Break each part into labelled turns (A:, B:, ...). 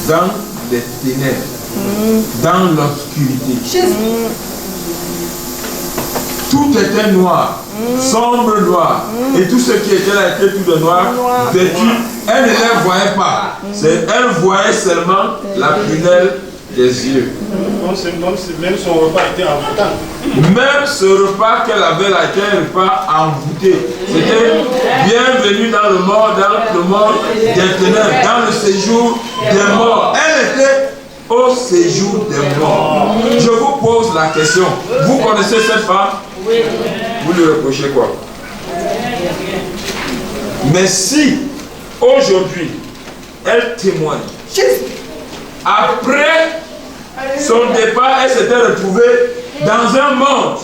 A: dans les ténèbres, dans l'obscurité. Tout était noir, sombre noir, et tout ce qui était là était tout de noir, vêtu. Elle ne les voyait pas, elle voyait seulement la prunelle des yeux.
B: Même son repas était envoûtant.
A: Même ce repas qu'elle avait là était un repas envoûté. C'était bienvenue dans le monde des ténèbres, dans le séjour des morts. Elle était au séjour des morts. Je vous pose la question. Vous connaissez cette femme? Oui. Vous lui reprochez quoi? Mais si aujourd'hui elle témoigne, après son départ, elle s'était retrouvée dans un monde,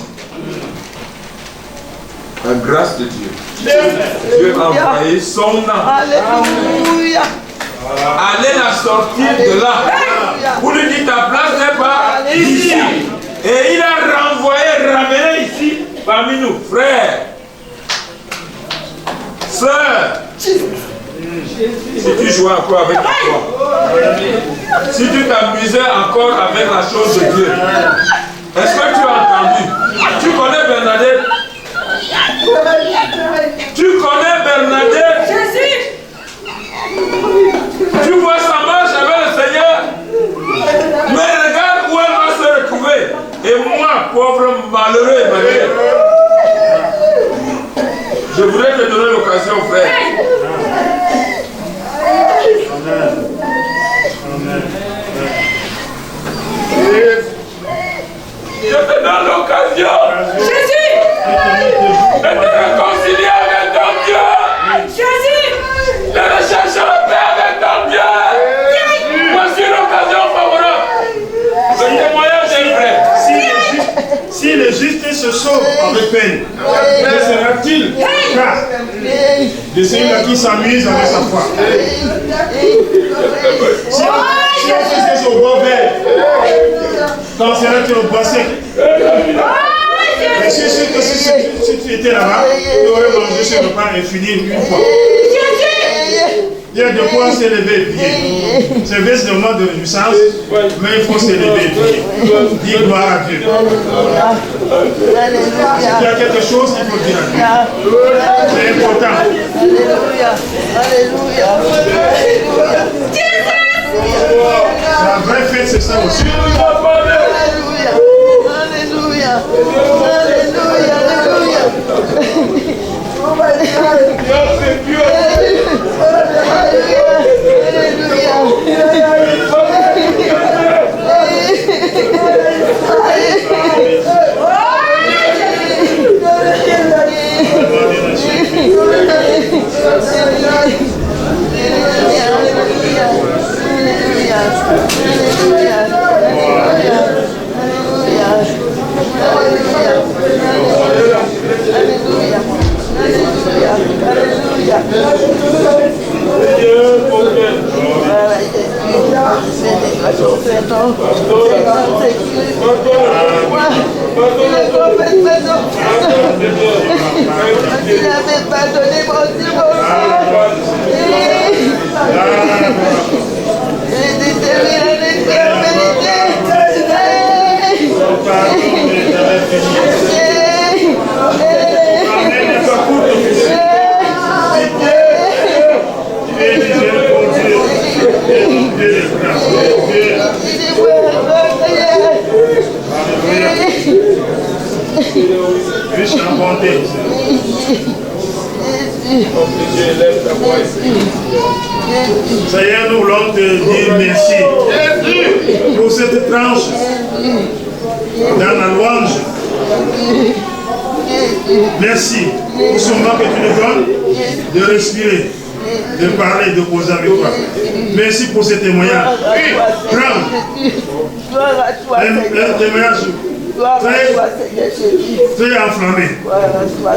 A: la grâce de Dieu. Dieu a envoyé son âme.
C: Alléluia.
A: Allez la sortir de là. Pour lui dire ta place n'est pas ici. Et il a ramené ici parmi nous, frères, sœurs. Si tu jouais encore avec ta foi, si tu t'amusais encore avec la chose de Dieu, est-ce que tu as entendu? Tu connais Bernadette? Tu connais Bernadette? Tu vois sa marche avec le Seigneur? Mais regarde où elle va se retrouver. Et moi, pauvre malheureux Emmanuel, je voudrais te donner l'occasion, frère. Je te donne l'occasion.
D: Jésus!
A: De te réconcilier avec ton Dieu.
D: Jésus!
A: De rechercher la paix avec ton Dieu. Voici l'occasion favorable. Le témoignage est vrai.
B: Si le juste se sauve avec peine, que sera-t-il de celui qui s'amuse avec sa foi? Si on faisait son bon verre, quand serait-il au bois sec? Et je suis sûr que si tu étais là-bas, tu aurais mangé ce repas et fini une fois. Il y a de quoi s'élever et prier. C'est vrai, c'est le moment de réjouissance, mais il faut s'élever et prier. Dis gloire à Dieu. S'il y a quelque chose, il faut dire à Dieu. C'est important.
C: Alléluia.
B: La vraie fête, c'est ça aussi.
C: Alléluia. Alléluia. Il avait pardonné mon Dieu, il était avec la vérité.
B: Riche en bonté. Seigneur, nous voulons te dire merci pour cette tranche dans la louange. Merci pour ce moment que tu nous donnes de respirer, de parler, de causer avec toi. Merci pour ce témoignage. Prends un témoignage très enflammé,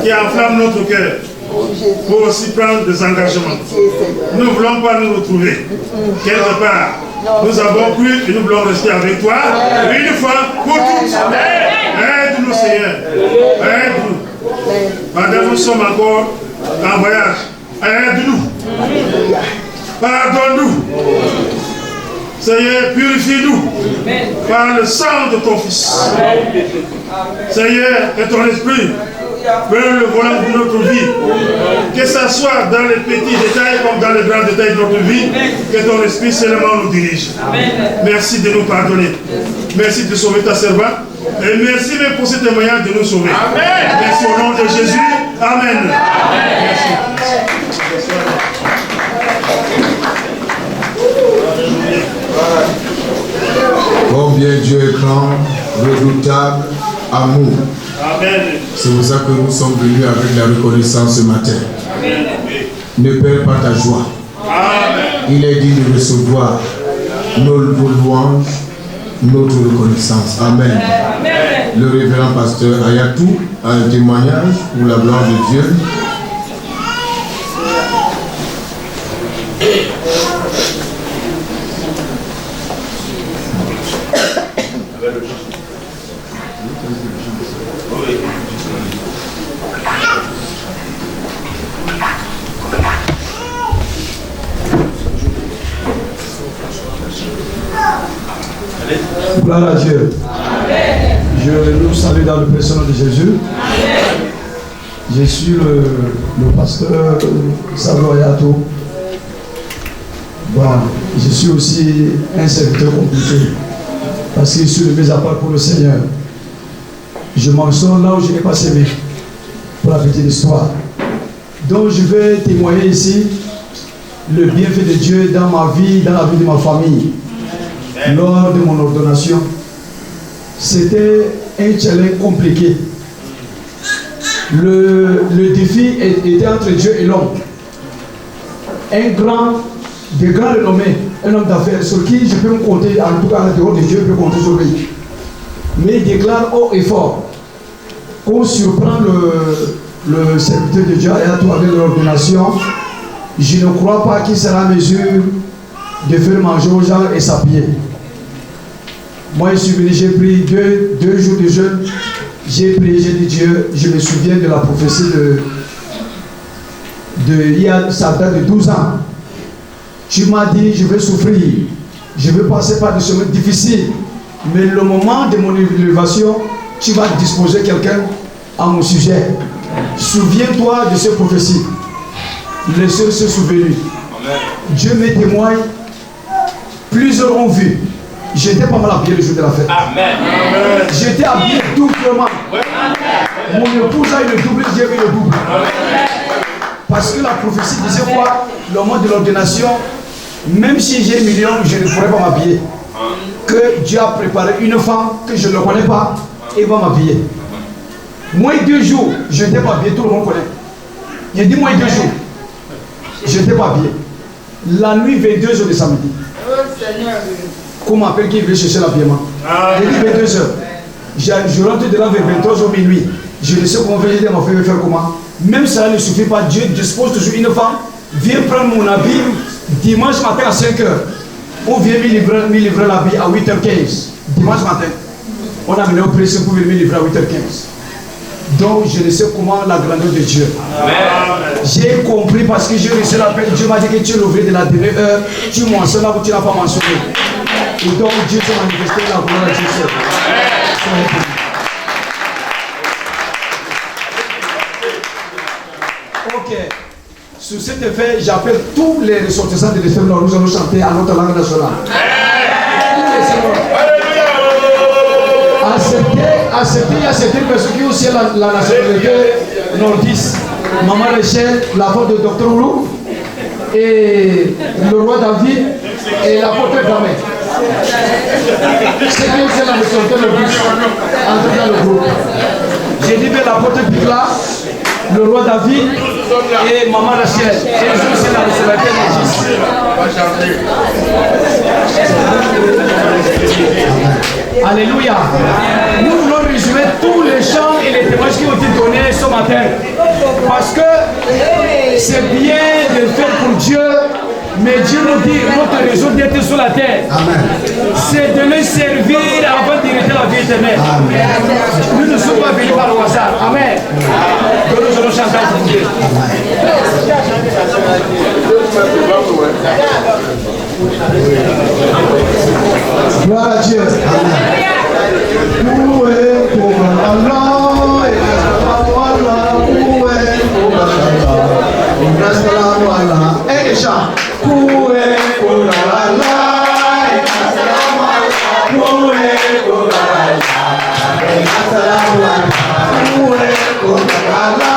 B: qui enflamme notre cœur pour aussi prendre des engagements. Nous ne voulons pas nous retrouver quelque part. Nous avons cru et nous voulons rester avec toi une fois pour toutes. Aide-nous, Seigneur. Aide-nous. Pendant que nous sommes encore en voyage, aide-nous. Pardonne-nous. Seigneur, purifie-nous par le sang de ton Fils. Seigneur, que ton esprit prenne le volant de notre vie. Que ce soit dans les petits détails comme dans les grands détails de notre vie, que ton esprit seulement nous dirige. Merci de nous pardonner. Merci de sauver ta servante. Et merci même pour ce témoignage de nous sauver. Merci au nom de Jésus. Amen. Merci.
E: Combien Dieu est grand, redoutable, amour.
B: Amen.
E: C'est pour ça que nous sommes venus avec la reconnaissance ce matin.
B: Amen.
E: Ne perds pas ta joie.
B: Amen.
E: Il est dit de recevoir nos louanges, notre reconnaissance. Amen.
B: Amen.
E: Le révérend pasteur Ayatou a un témoignage pour la gloire de Dieu.
F: Gloire à Dieu. Amen. Je nous salue dans le prénom de Jésus. Amen. Je suis le pasteur Salvo Ayatou. Bon, je suis aussi un serviteur compliqué parce que je suis mis à part pour le Seigneur. Je m'en sors là où je n'ai pas semé pour la petite histoire. Donc je vais témoigner ici le bienfait de Dieu dans ma vie, dans la vie de ma famille. Lors de mon ordination, c'était un challenge compliqué. Le défi était entre Dieu et l'homme. Un grand, de grand renommé, un homme d'affaires sur qui je peux me compter, en tout cas en dehors de Dieu, je peux compter sur lui. Mais il déclare haut et fort qu'on surprend le serviteur de Dieu Ayatou avec l'ordination. Je ne crois pas qu'il sera en mesure de faire manger aux gens et s'appuyer. Moi, je suis venu, j'ai pris deux jours de jeûne. J'ai prié, j'ai dit Dieu, je me souviens de la prophétie il y a ça date de 12 ans. Tu m'as dit, je vais souffrir, je vais passer par des chemins difficiles, mais le moment de mon élévation, tu vas disposer quelqu'un à mon sujet. Souviens-toi de ces prophéties. Les sœurs se souviennent. Dieu me témoigne, plusieurs ont vu. J'étais pas mal habillé le jour de la fête. Amen. J'étais habillé doublement. Mon épouse a eu le double, j'ai eu le double. Parce que la prophétie disait quoi? Le moment de l'ordination, même si j'ai 1 million, je ne pourrais pas m'habiller. Que Dieu a préparé une femme que je ne connais pas et va m'habiller. Moins 2 jours, je n'étais pas habillé, tout le monde connaît. Il dit moins 2 jours. Je n'étais pas habillé. La nuit, 22 h de samedi. Qu'on m'appelle qui veut chercher l'habillement. Il dit 22 h. Je rentre dedans vers 23 h minuit. Je ne sais comment faire, je dis à ma fille, faire comment. Même ça ne suffit pas, Dieu dispose toujours une femme, viens prendre mon habit dimanche matin à 5 h. On vient me livrer l'habit à 8h15. Dimanche matin. On a mené au précieux pour venir me livrer à 8h15. Donc je ne sais comment la grandeur de Dieu. J'ai compris parce que j'ai reçu l'appel. Dieu m'a dit que tu es l'ouvrier de la dernière heure. Tu mentionnes là où tu n'as pas mentionné. Et donc Dieu s'est manifesté la gloire de Dieu. Ok. Sur cet effet, j'appelle tous les ressortissants de l'Esprit. Nous allons chanter à notre langue nationale. Accepter, il y a certaines personnes qui ont aussi la nationalité nordiste. Maman Rachel, la voix de Dr. Roux, et le roi David, et l'apôtre Gamé. C'est qui aussi la nationalité nordiste, entre dans le groupe. J'ai dit l'apôtre Bigla, le roi David, et maman Rachel. Et ils ont aussi la nationalité nordiste. Alléluia. Nous voulons résumer tous les chants et les témoignages qui ont été donnés ce matin. Parce que c'est bien de faire pour Dieu, mais Dieu nous dit notre raison d'être sur la terre. C'est de le servir avant d'hériter la vie éternelle. Nous ne sommes pas venus par le hasard. Amen. Donc nous allons chanter pour Dieu. Gloire à Dieu. Où est Kobalala? Et déjà, où est Kobalala? Où est Kobalala? Où est Kobalala?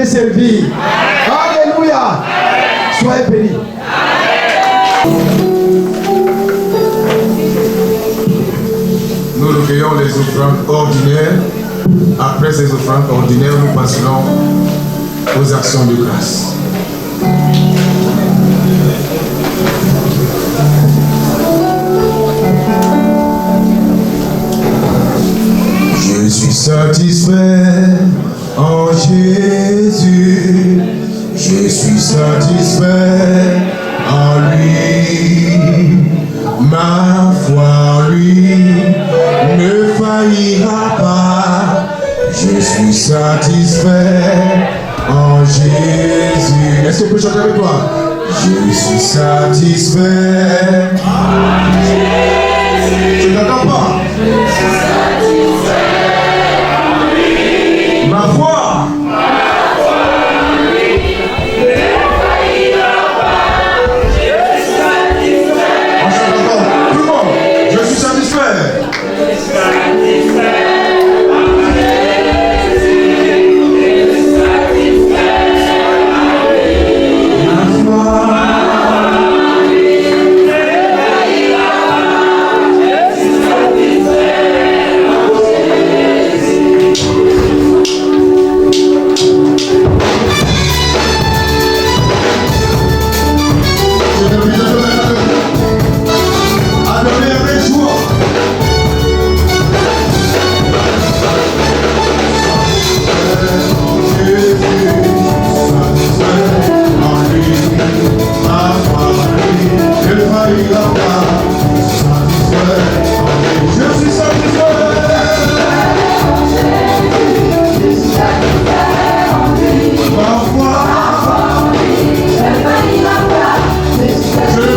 F: Servir. Alléluia. Soyez bénis.
E: Nous recueillons les offrandes ordinaires. Après ces offrandes ordinaires, nous passerons aux actions de grâce. Je suis satisfait en Jésus, je suis satisfait en lui, ma foi en lui ne faillira pas, je suis satisfait en Jésus. Est-ce qu'on peut chanter avec toi? Je suis satisfait en Jésus. Tu n'entends pas? Je suis satisfait en lui. Ma foi.
F: Ma
E: Adorez avec joie. Je suis satisfait. Parfois, je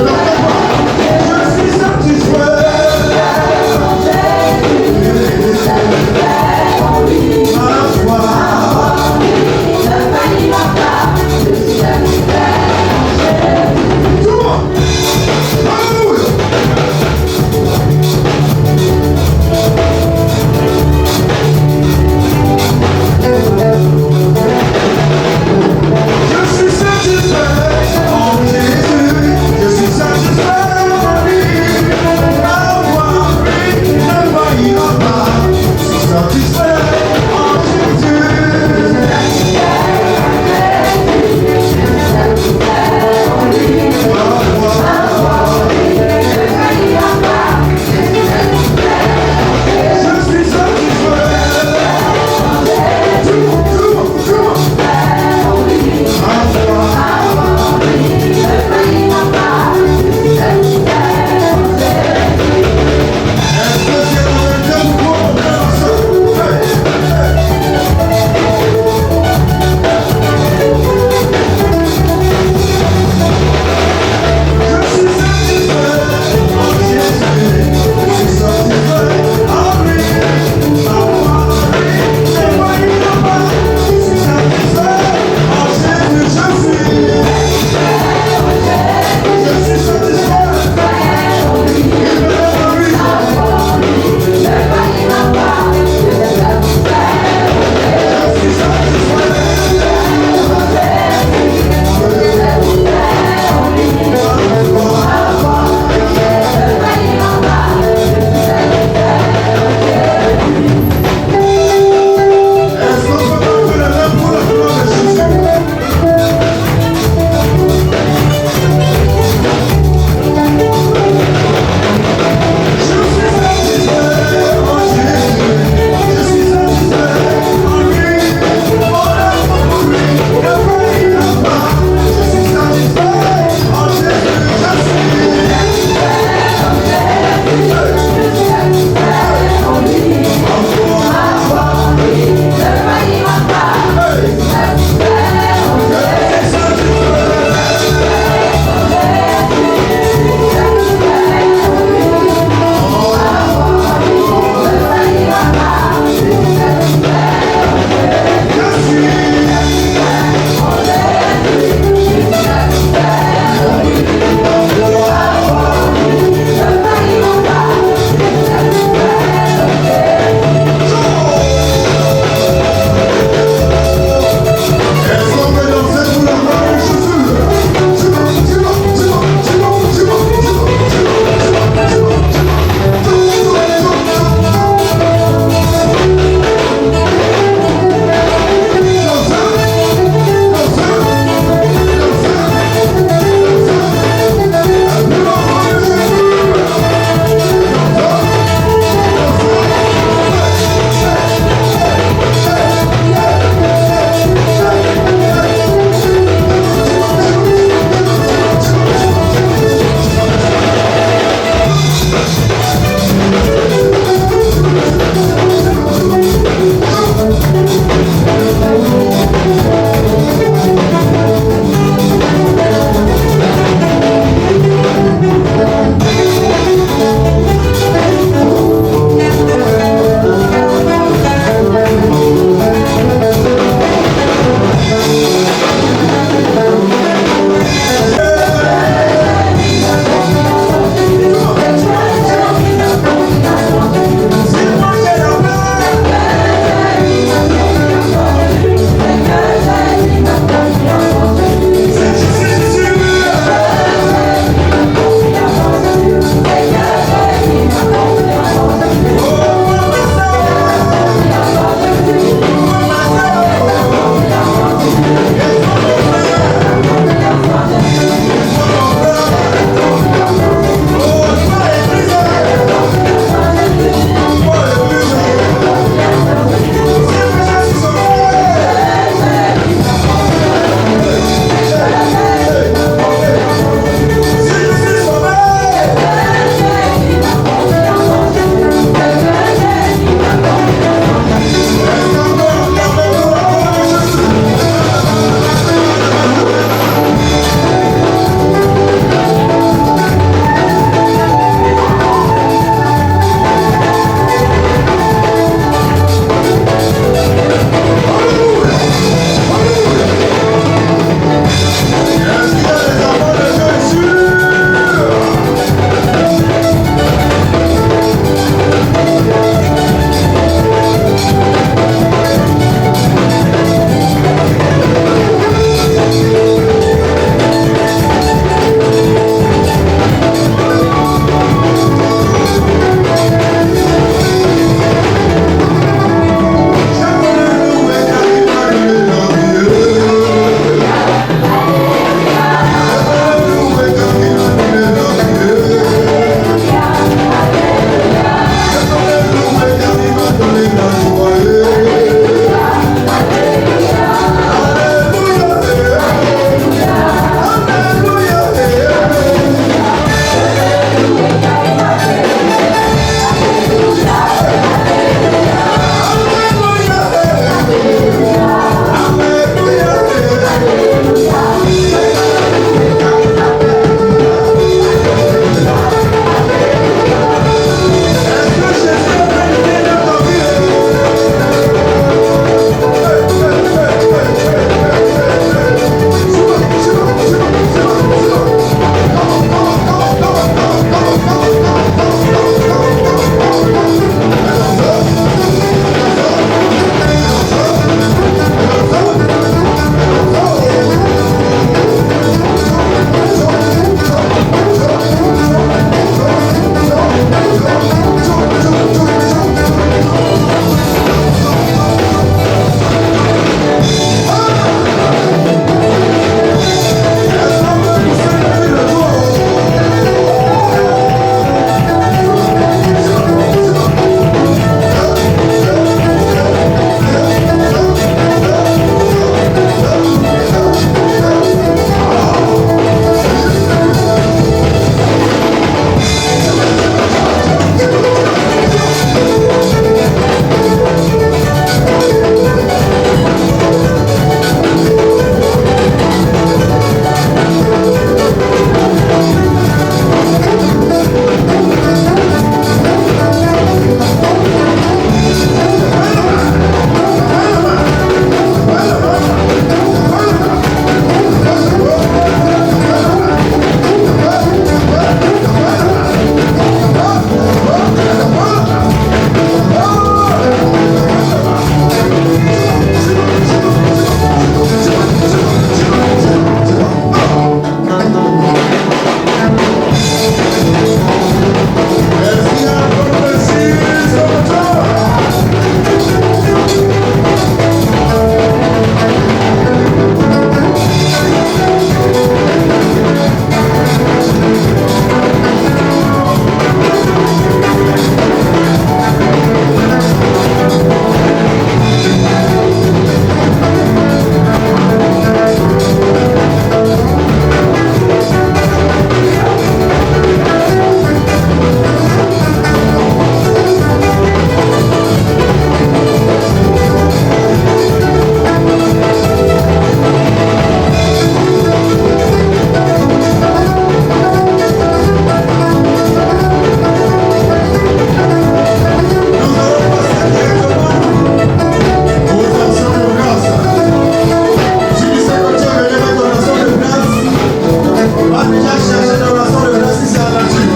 E: donation de grâce si c'est en nature.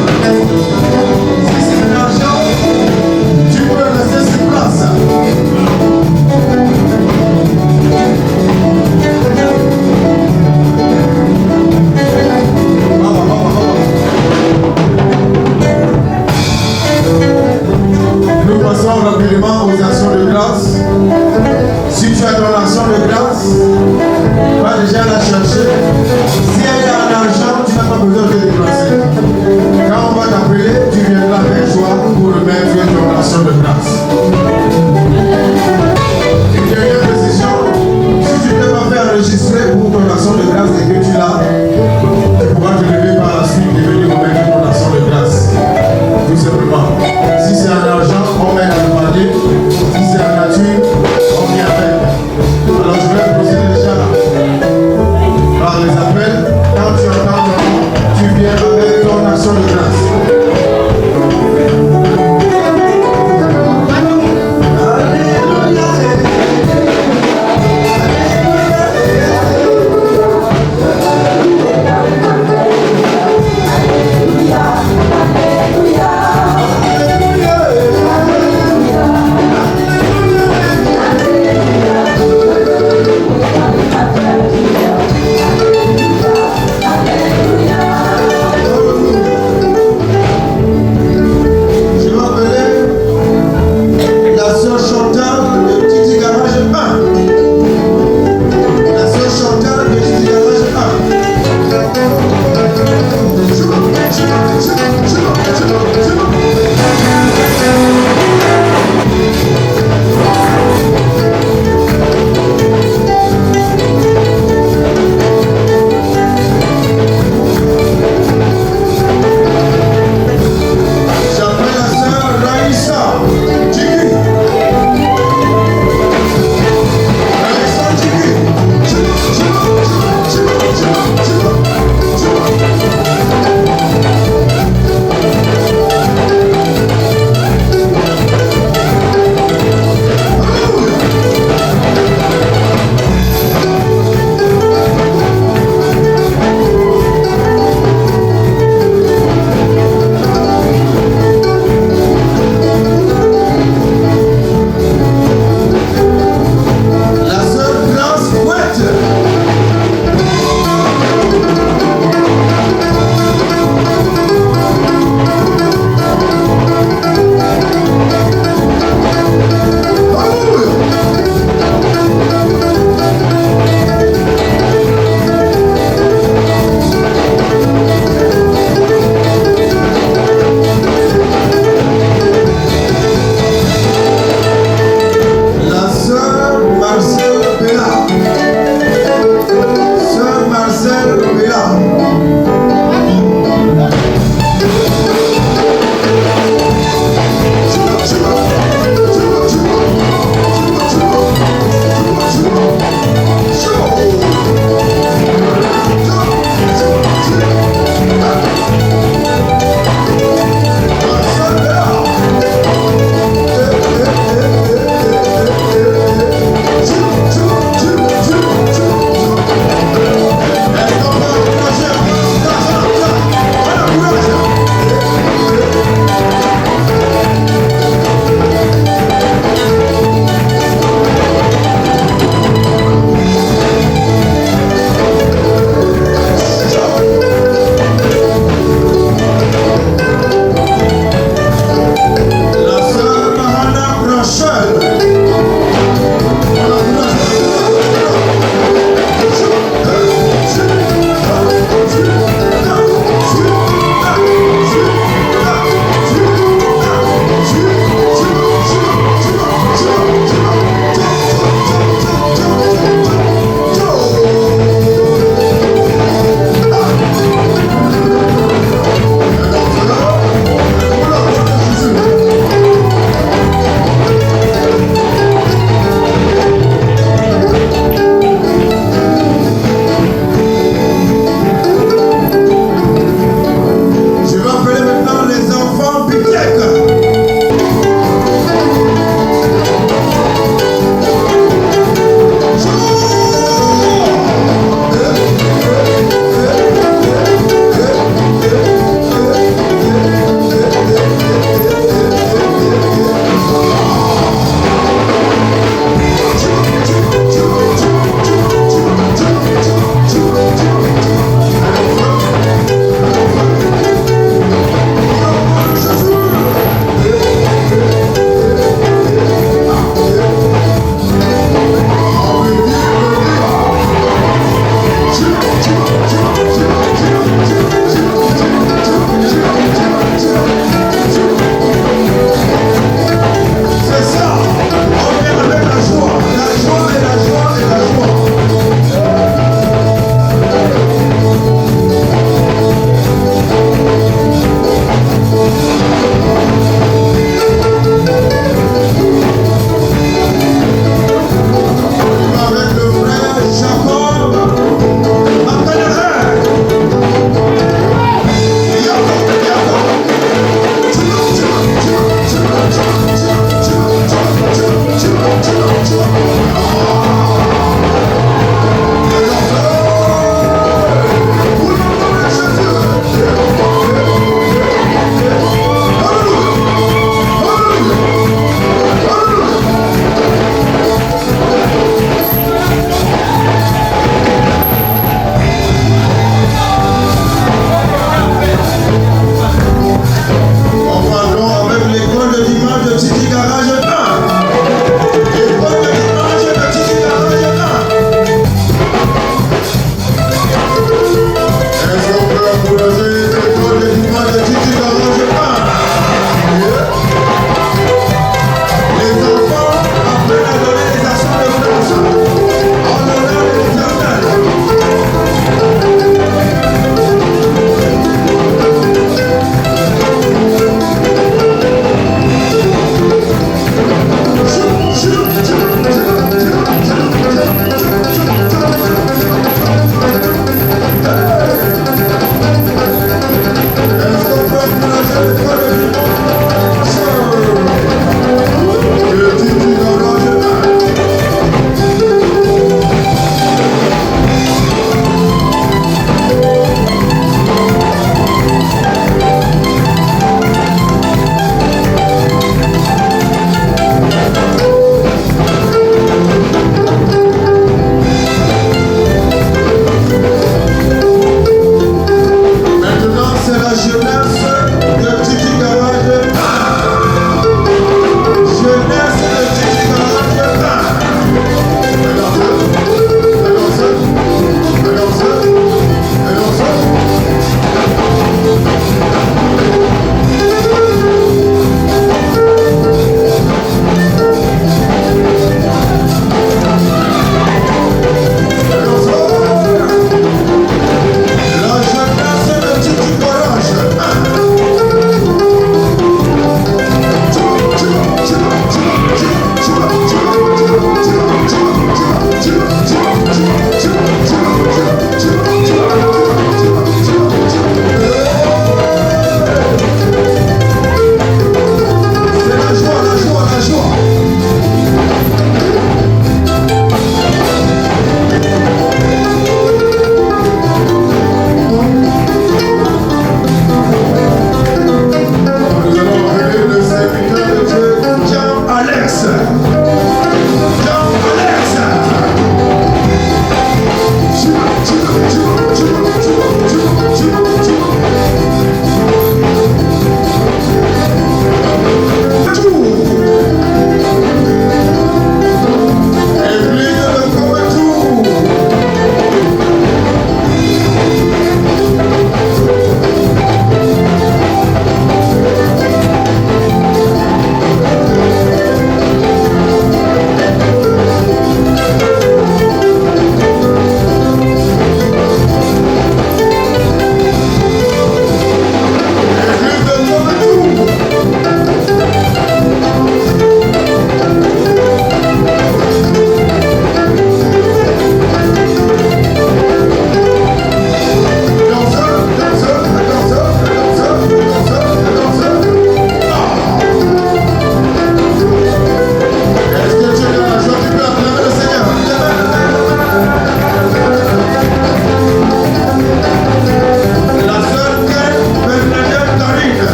E: Si c'est de l'argent, tu peux rester sur place. Nous passons rapidement aux actions de grâce. Si tu as ton action de grâce, va déjà la chercher. Si elle est en argent, tu n'as pas besoin de te déplacer. Quand on va t'appeler, tu viendras avec joie pour remettre ton action de grâce. Une dernière précision, si tu ne t'es pas fait enregistrer pour ton action de grâce et que tu l'as, tu pourras te lever par la suite et venir remettre ton action de grâce. Tout simplement. Si c'est en argent, on met dans le panier. Si c'est en nature, on vient avec. Alors je vais procéder déjà par les appels. Quand tu entends ton nom, tu viens avec ton action de grâce.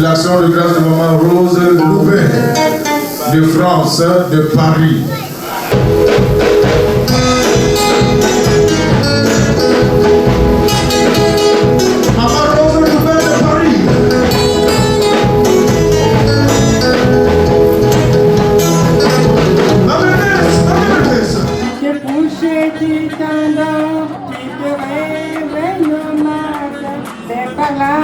E: l'action de grâce de Maman Rose Louvet de France, de Paris. Maman Rose Louvet de Paris.
G: Tu te couches, tu t'endors, tu te réveilles le matin. C'est par la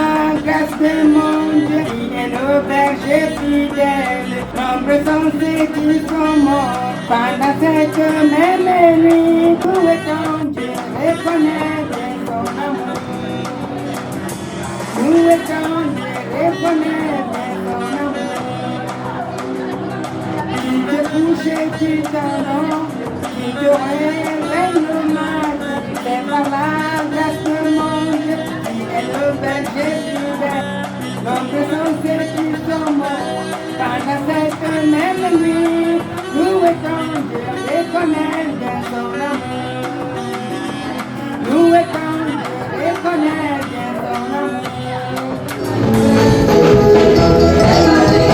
G: grâce de mon Dieu qui est nos bergers fidèles. Nombreux sont ceux qui sont morts pendant cette même nuit. Où est ton Dieu, reconnais son amour. Où est ton Dieu, reconnais son amour. Tu te couches, tu t'endors, tu te réveilles le matin. C'est par la grâce de mon Dieu qui est le berger fidèle. Nombreux sont ceux qui sont morts pendant cette même nuit. Où est ton Dieu, reconnais bien son amour. Où est ton Dieu, reconnais bien son amour.
H: Thank you.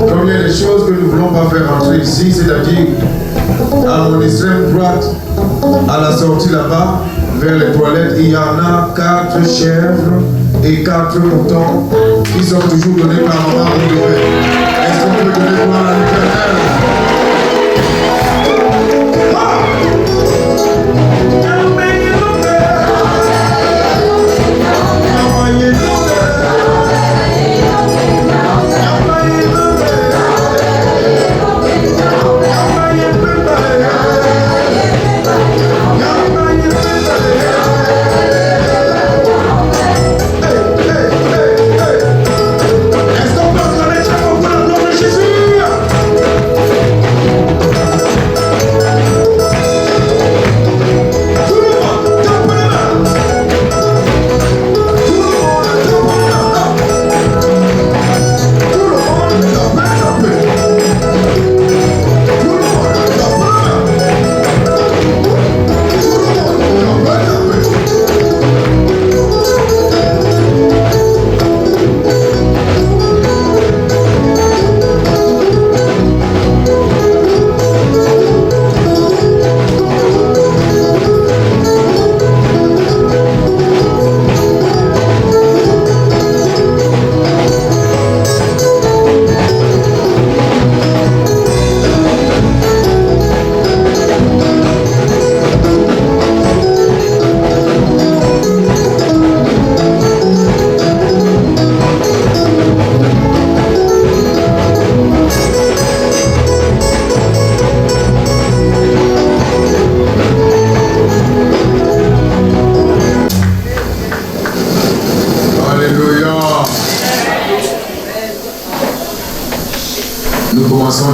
E: Comme il y a des choses que nous ne voulons pas faire entrer ici, c'est-à-dire à mon extrême droite, à la sortie là-bas, vers les toilettes, il y en a 4 chèvres et 4 moutons qui sont toujours donnés par maman au bébé. Est-ce qu'on peut donner gloire à l'Éternel?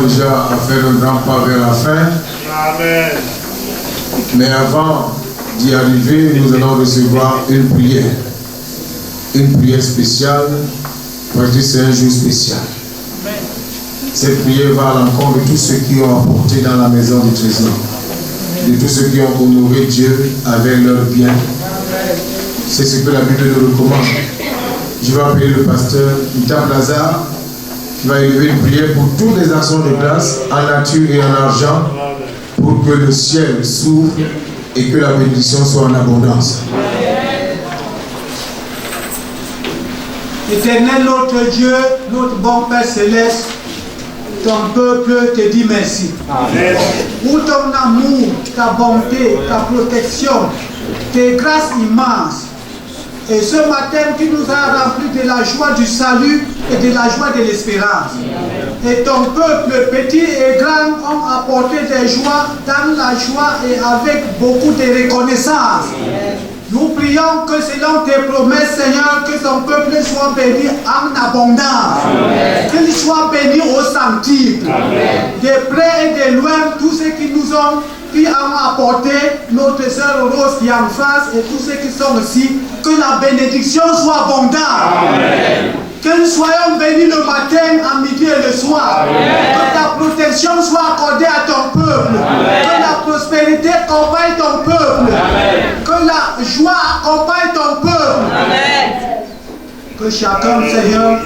E: Déjà à faire un grand pas vers la fin.
B: Amen.
E: Mais avant d'y arriver, nous allons recevoir une prière. Une prière spéciale, parce que c'est un jour spécial. Cette prière va à l'encontre de tous ceux qui ont apporté dans la maison du trésor, de tous ceux qui ont honoré Dieu avec leurs biens. C'est ce que la Bible nous recommande. Je vais appeler le pasteur Ita Lazare, qui va élever une prière pour toutes les actions de grâce en nature et en argent, pour que le ciel s'ouvre et que la bénédiction soit en abondance.
H: Éternel notre Dieu, notre bon Père Céleste, ton peuple te dit merci.
B: Amen.
H: Pour ton amour, ta bonté, ta protection, tes grâces immenses. Et ce matin, tu nous as remplis de la joie du salut et de la joie de l'espérance. Et ton peuple, petit et grand, ont apporté des joies dans la joie et avec beaucoup de reconnaissance. Nous prions que selon tes promesses, Seigneur, que ton peuple soit béni en abondance. Qu'il soit béni au centuple. De près et de loin, tous ceux qui nous ont apporté, notre sœur Rose qui est en face et tous ceux qui sont ici, que la bénédiction soit abondante. Amen. Que nous soyons bénis le matin, à midi et le soir. Amen. Que ta protection soit accordée à ton peuple. Amen. Que la prospérité accompagne ton peuple. Amen. Que la joie accompagne ton peuple. Amen. Que chacun, Seigneur,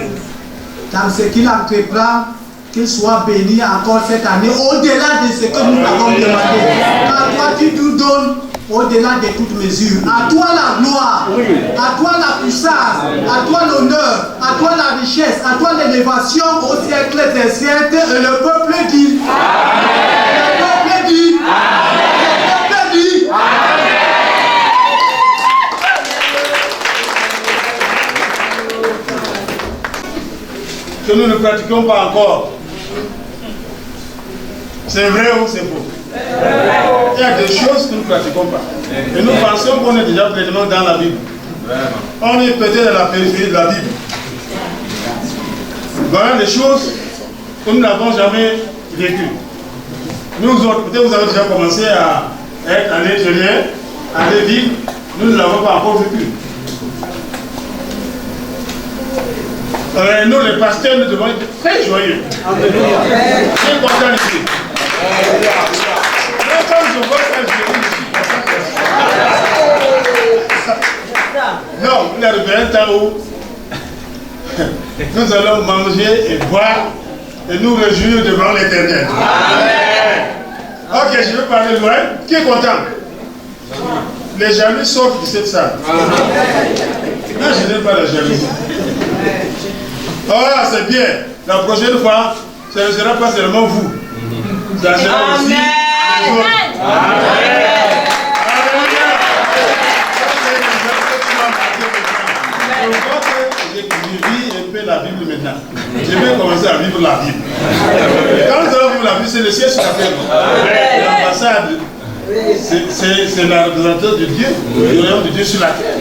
H: dans ce qu'il entreprend, qu'il soit béni encore cette année, au-delà de ce que nous avons demandé. Car toi, tu nous donnes au-delà de toute mesure. À toi la gloire, à toi la puissance, à toi l'honneur, à toi la richesse, à toi l'élévation au siècle des siècles. Et le peuple dit Amen. Le peuple dit Amen. Le peuple dit
B: Que nous ne pratiquons pas encore. C'est vrai ou c'est faux? Il y a des choses que nous ne pratiquons pas. Et nous pensons qu'on est déjà pleinement dans la Bible. On est peut-être dans la périphérie de la Bible. Voilà des choses que nous n'avons jamais vécues. Nous autres, peut-être vous avez déjà commencé à être à l'intérieur, à les vivre. Nous ne l'avons pas encore vécu. Nous, les pasteurs, nous devons être très joyeux. Très contents ici. Quand je vois ça, je non, il y a un temps où nous allons manger et boire et nous réjouir devant l'Éternel. Ok, je vais parler loin. Qui est content? Les jaloux sortent de cette salle. Non, je n'aime pas les jaloux. Oh, c'est bien. La prochaine fois, ce ne sera pas seulement vous. Ça sera aussi les autres. Je vis un peu la Bible maintenant. Je vais commencer à vivre la Bible. Quand nous allons vivre la Bible, c'est le ciel sur la terre. L'ambassade, c'est la représentation de Dieu, du royaume de Dieu sur la terre.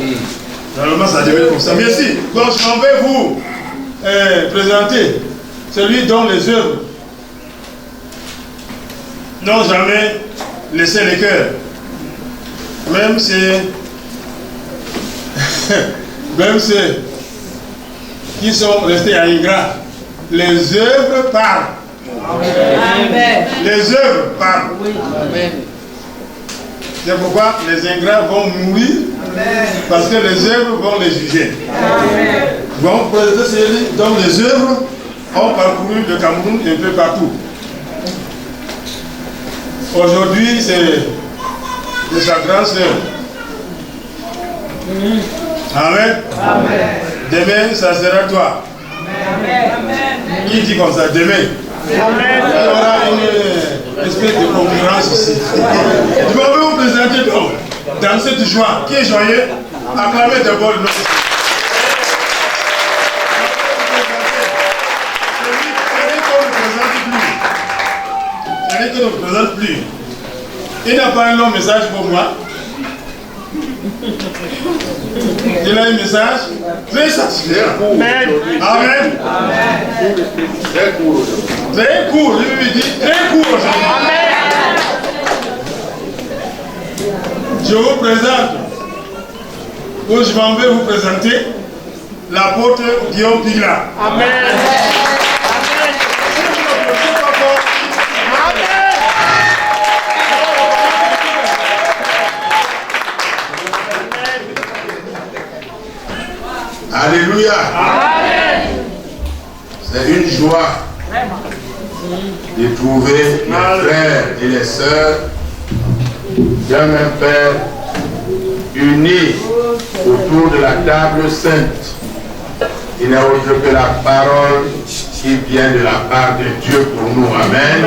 B: Normalement, ça devait être comme ça. Merci. Donc, je m'en vais vous présenter celui dont les œuvres n'ont jamais laissé les cœurs. Même ceux qui sont restés ingrats, les œuvres parlent. Amen. Les œuvres parlent. Amen. C'est pourquoi les ingrats vont mourir. Amen. Parce que les œuvres vont les juger. Amen. Bon, présenter celui dont les œuvres ont parcouru le Cameroun un peu partout. Aujourd'hui, c'est de sa grande sœur. Amen. Amen. Demain, ça sera toi. Amen. Qui dit comme ça? Demain. Amen. Il y aura une espèce de concurrence ici. Je vais vous présenter donc, dans cette joie. Qui est joyeux? Acclamez d'abord le nom. Celui qui ne nous présente plus. Il n'a pas un long message pour moi. Il a un message très satisfaisant. Amen. Amen. Très court. Très court, je lui dis très court aujourd'hui. Amen. Je vous présente, ou je m'en vais vous présenter, l'apôtre Guillaume Pigla. Amen.
A: Alléluia. C'est une joie de trouver les frères et les sœurs d'un même Père unis autour de la table sainte. Il n'est autre que la parole qui vient de la part de Dieu pour nous. Amen.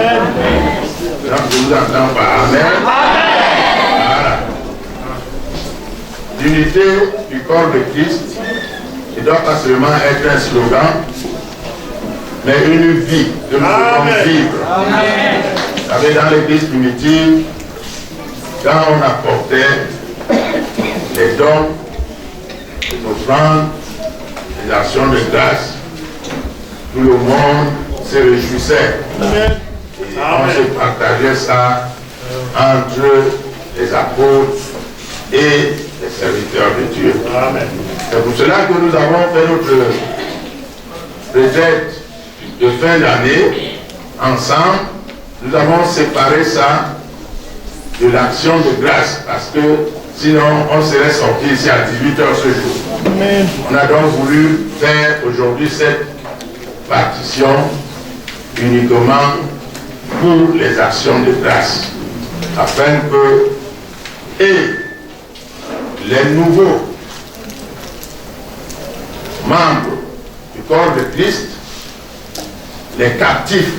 A: Donc je vous entends pas. Amen. Voilà. L'unité du corps de Christ ne doit pas seulement être un slogan, mais une vie que nous devons vivre. Vous savez, dans l'église primitive, quand on apportait les dons, les offrandes, les actions de grâce, tout le monde se réjouissait. Et on se partageait ça entre les apôtres et les serviteurs de Dieu. C'est pour cela que nous avons fait notre retraite de fin d'année ensemble. Nous avons séparé ça de l'action de grâce parce que sinon on serait sorti ici à 18h ce jour. Amen. On a donc voulu faire aujourd'hui cette partition uniquement pour les actions de grâce afin que et les nouveaux membres du corps de Christ, les captifs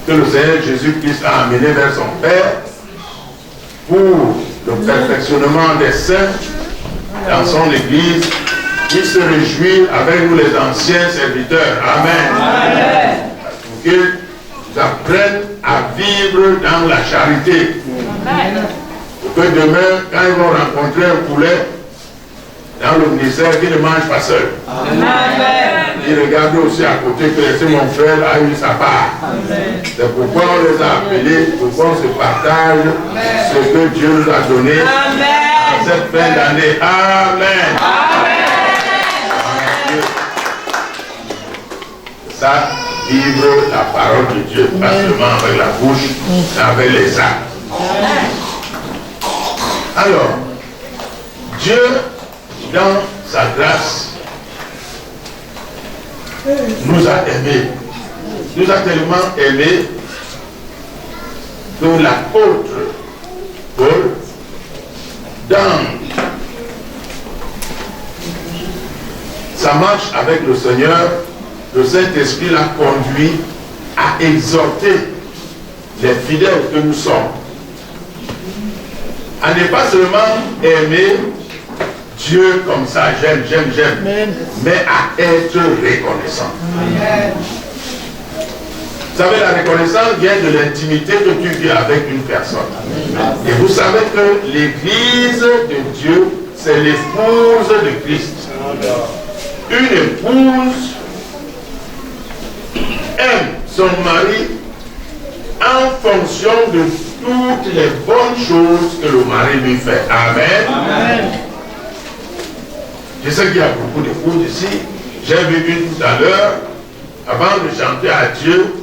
A: que le Seigneur Jésus-Christ a amenés vers son Père pour le perfectionnement des saints dans son Église, puissent se réjouir avec nous les anciens serviteurs. Amen. Amen. Pour qu'ils apprennent à vivre dans la charité. Amen. Pour que demain, quand ils vont rencontrer un poulet dans le ministère, qu'ils ne mangent pas seul. Amen. Ils regardent aussi à côté que c'est mon frère a eu sa part. C'est pourquoi on les a appelés, pourquoi on se partage ce que Dieu nous a donné à cette fin d'année. Amen. Amen. Ça, vivre la parole de Dieu, pas seulement avec la bouche, mais avec les actes. Alors, Dieu, dans sa grâce, nous a aimés
I: nous a tellement aimés que l'apôtre Paul, dans sa marche avec le Seigneur, le Saint-Esprit l'a conduit à exhorter les fidèles que nous sommes à ne pas seulement aimer Dieu comme ça, j'aime, mais à être reconnaissant. Vous savez, la reconnaissance vient de l'intimité que tu vis avec une personne. Et vous savez que l'Église de Dieu, c'est l'épouse de Christ. Une épouse aime son mari en fonction de toutes les bonnes choses que le mari lui fait. Amen. Amen. Je sais qu'il y a beaucoup d'épouses ici. J'ai vu une tout à l'heure, avant de chanter à Dieu,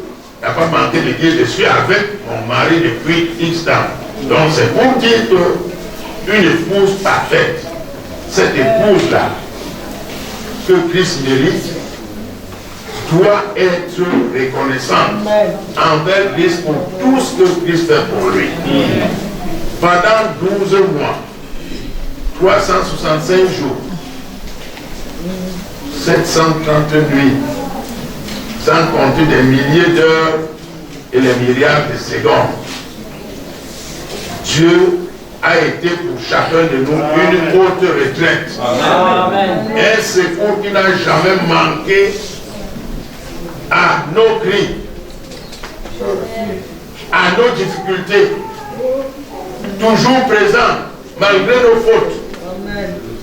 I: il n'a pas manqué de dire, je suis avec mon mari depuis X temps. Donc c'est pour dire qu'une épouse parfaite, cette épouse-là, que Christ mérite, doit être reconnaissante envers Christ pour tout ce que Christ fait pour lui. Pendant 12 mois, 365 jours, 730 nuits, sans compter des milliers d'heures et les milliards de secondes, Dieu a été pour chacun de nous une haute retraite. Un secours qui n'a jamais manqué à nos cris, à nos difficultés, toujours présent, malgré nos fautes,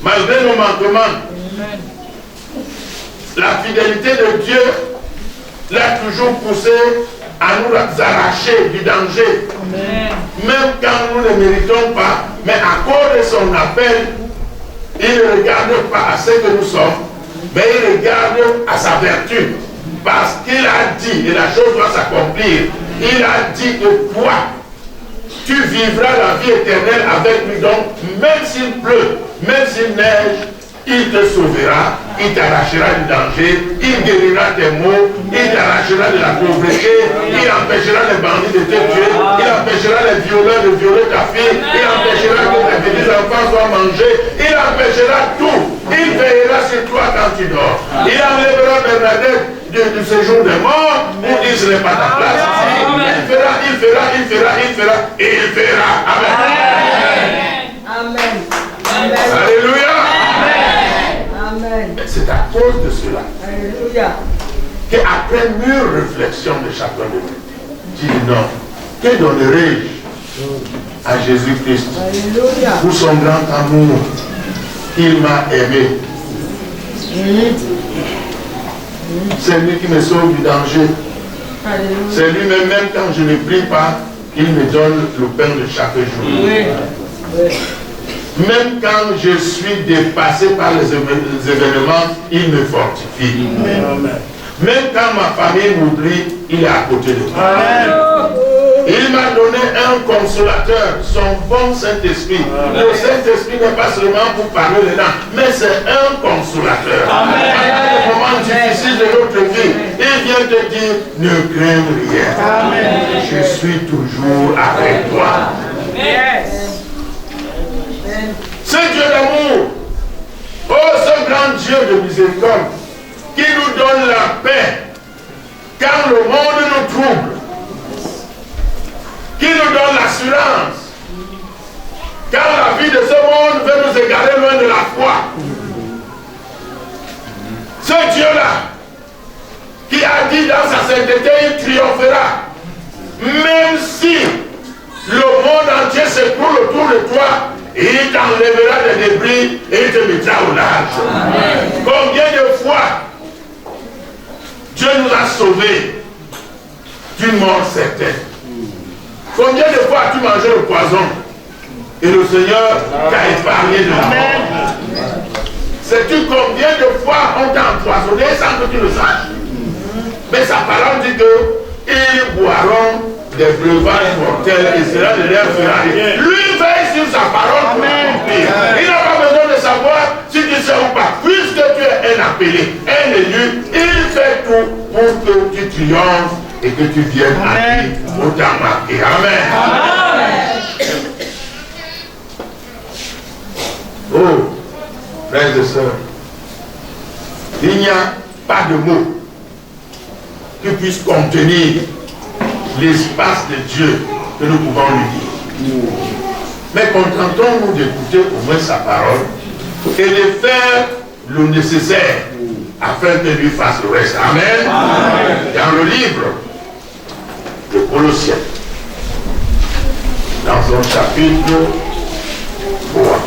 I: malgré nos manquements. La fidélité de Dieu l'a toujours poussé à nous arracher du danger. Même quand nous ne méritons pas, mais à cause de son appel, il ne regarde pas à ce que nous sommes, mais il regarde à sa vertu. Parce qu'il a dit, et la chose doit s'accomplir, il a dit que toi, tu vivras la vie éternelle avec lui. Donc, même s'il pleut, même s'il neige, il te sauvera, il t'arrachera du danger, il guérira tes maux, il t'arrachera de la pauvreté, il empêchera les bandits de te tuer, il empêchera les violeurs de violer ta fille, il empêchera que tes petits enfants soient mangés, il empêchera tout. Il veillera sur toi quand tu dors. Il enlèvera Bernadette du séjour des morts pour dire ce n'est pas ta place ici. Il fera. Amen.
J: Amen.
I: Alléluia.
J: Amen.
I: C'est à cause de cela
J: Alléluia.
I: qu'après mûre réflexion de chacun de nous, dit non, que donnerai-je à Jésus-Christ pour son grand amour? Il m'a aimé. C'est lui qui me sauve du danger. C'est lui-même, même quand je ne prie pas, il me donne le pain de chaque jour. Même quand je suis dépassé par les événements, il me fortifie. Même quand ma famille m'oublie, il est à côté de moi. Il m'a donné un consolateur, son bon Saint-Esprit. Le Saint-Esprit n'est pas seulement pour parler dedans, mais c'est un consolateur. Pendant les moments difficiles de notre vie, il vient te dire, ne crains rien. Je suis toujours avec toi. Ce Dieu d'amour, oh ce grand Dieu de miséricorde, qui nous donne la paix quand le monde nous trouble, qui nous donne l'assurance quand la vie de ce monde veut nous égarer loin de la foi. Ce Dieu-là, qui a dit dans sa sainteté, il triomphera, même si le monde entier s'écroule autour de toi, il t'enlèvera des débris et il te mettra au large. Combien de fois Dieu nous a sauvés d'une mort certaine? Combien de fois as-tu mangé le poison et le Seigneur t'a épargné de la mort? Sais-tu combien de fois on t'a empoisonné sans que tu le saches? Mais sa parole dit que ils boiront des breuvages mortels et cela ne leur fera rien. Lui veille sur sa parole pour l'accomplir. Il n'a pas besoin de savoir si tu sais ou pas. Puisque tu es un appelé, un élu, il fait tout pour que tu triomphes et que tu viennes à lui pour t'embarquer. Amen. Oh, frères et sœurs, il n'y a pas de mots qui puissent contenir l'espace de Dieu que nous pouvons lui dire. Mais contentons-nous d'écouter au moins sa parole et de faire le nécessaire afin que lui fasse le reste. Amen. Amen. Dans le livre de Colossiens, dans son chapitre 3,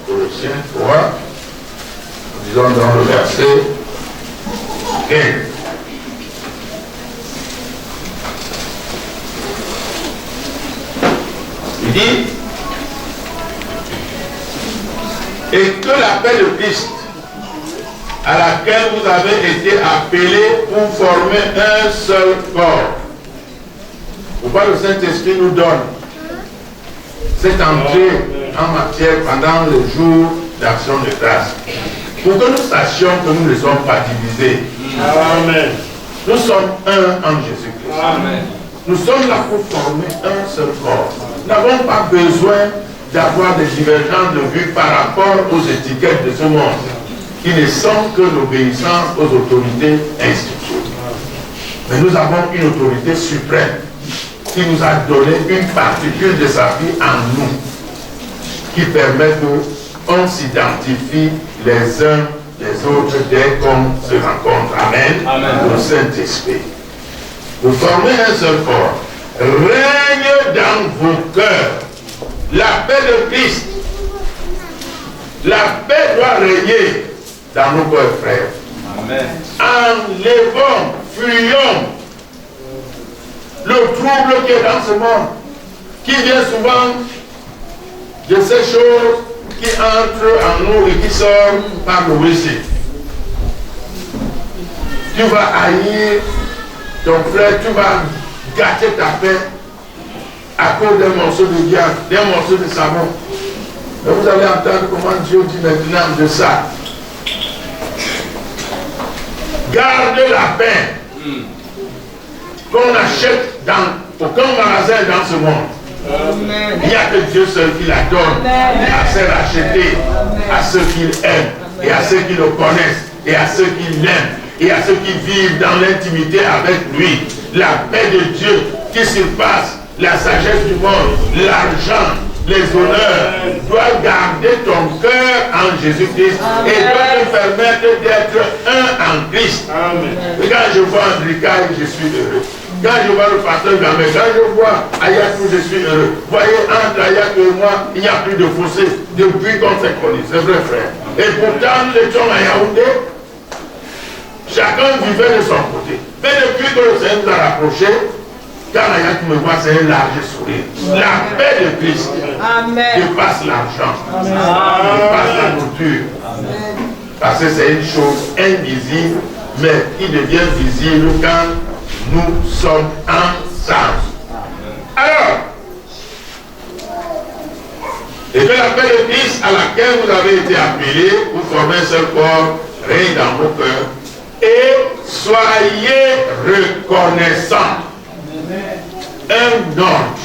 I: Colossiens 3, disons dans le verset 15. Il dit, et que la paix de Christ, à laquelle vous avez été appelés pour former un seul corps. Pourquoi le Saint-Esprit nous donne cette entrée en matière pendant le jour d'action de grâce? Pour que nous sachions que nous ne sommes pas divisés. Amen. Nous sommes un en Jésus-Christ. Amen. Nous sommes là pour former un seul corps. Nous n'avons pas besoin d'avoir des divergences de vue par rapport aux étiquettes de ce monde, qui ne sont que l'obéissance aux autorités instituées. Mais nous avons une autorité suprême qui nous a donné une particule de sa vie en nous, qui permet qu'on s'identifie les uns les autres dès qu'on se rencontre. Amen. Amen. Le Saint-Esprit. Vous formez un seul corps. Règne dans vos cœurs la paix de Christ. La paix doit régner dans nos cœurs, frères. Amen. Enlevons, fuyons le trouble qui est dans ce monde, qui vient souvent de ces choses qui entrent en nous et qui sortent par le WC. Tu vas haïr ton frère, tu vas gâter ta paix à cause d'un morceau de diable, d'un morceau de savon. Mais vous allez entendre comment Dieu dit maintenant de ça. Gardez la paix qu'on achète dans aucun magasin dans ce monde. Amen. Il n'y a que Dieu seul qui la donne. Amen. À ses rachetés, à ceux qu'il aime, et à ceux qui le connaissent, et à ceux qui l'aiment, et à ceux qui vivent dans l'intimité avec lui. La paix de Dieu qui surpasse la sagesse du monde, l'argent, les honneurs, doit garder ton cœur en Jésus-Christ et doit te permettre d'être un en Christ. Amen. Et quand je vois Andrika, je suis heureux. Quand je vois le pasteur Gamé, quand je vois Ayatou, je suis heureux. Voyez, entre Ayatou et moi, il n'y a plus de fossé depuis qu'on s'est connus. C'est vrai, frère. Et pourtant, nous étions à Yaoundé. Chacun vivait de son côté. Mais depuis que le Seigneur nous a rapprochés, quand Ayatou me voit, c'est un large sourire. La paix de Christ dépasse l'argent, dépasse la nourriture. Parce que c'est une chose invisible, mais qui devient visible quand nous sommes ensemble. Alors, et que la paix de Christ à laquelle vous avez été appelés pour former un seul corps règne dans vos cœurs et soyez reconnaissants. Un ordre.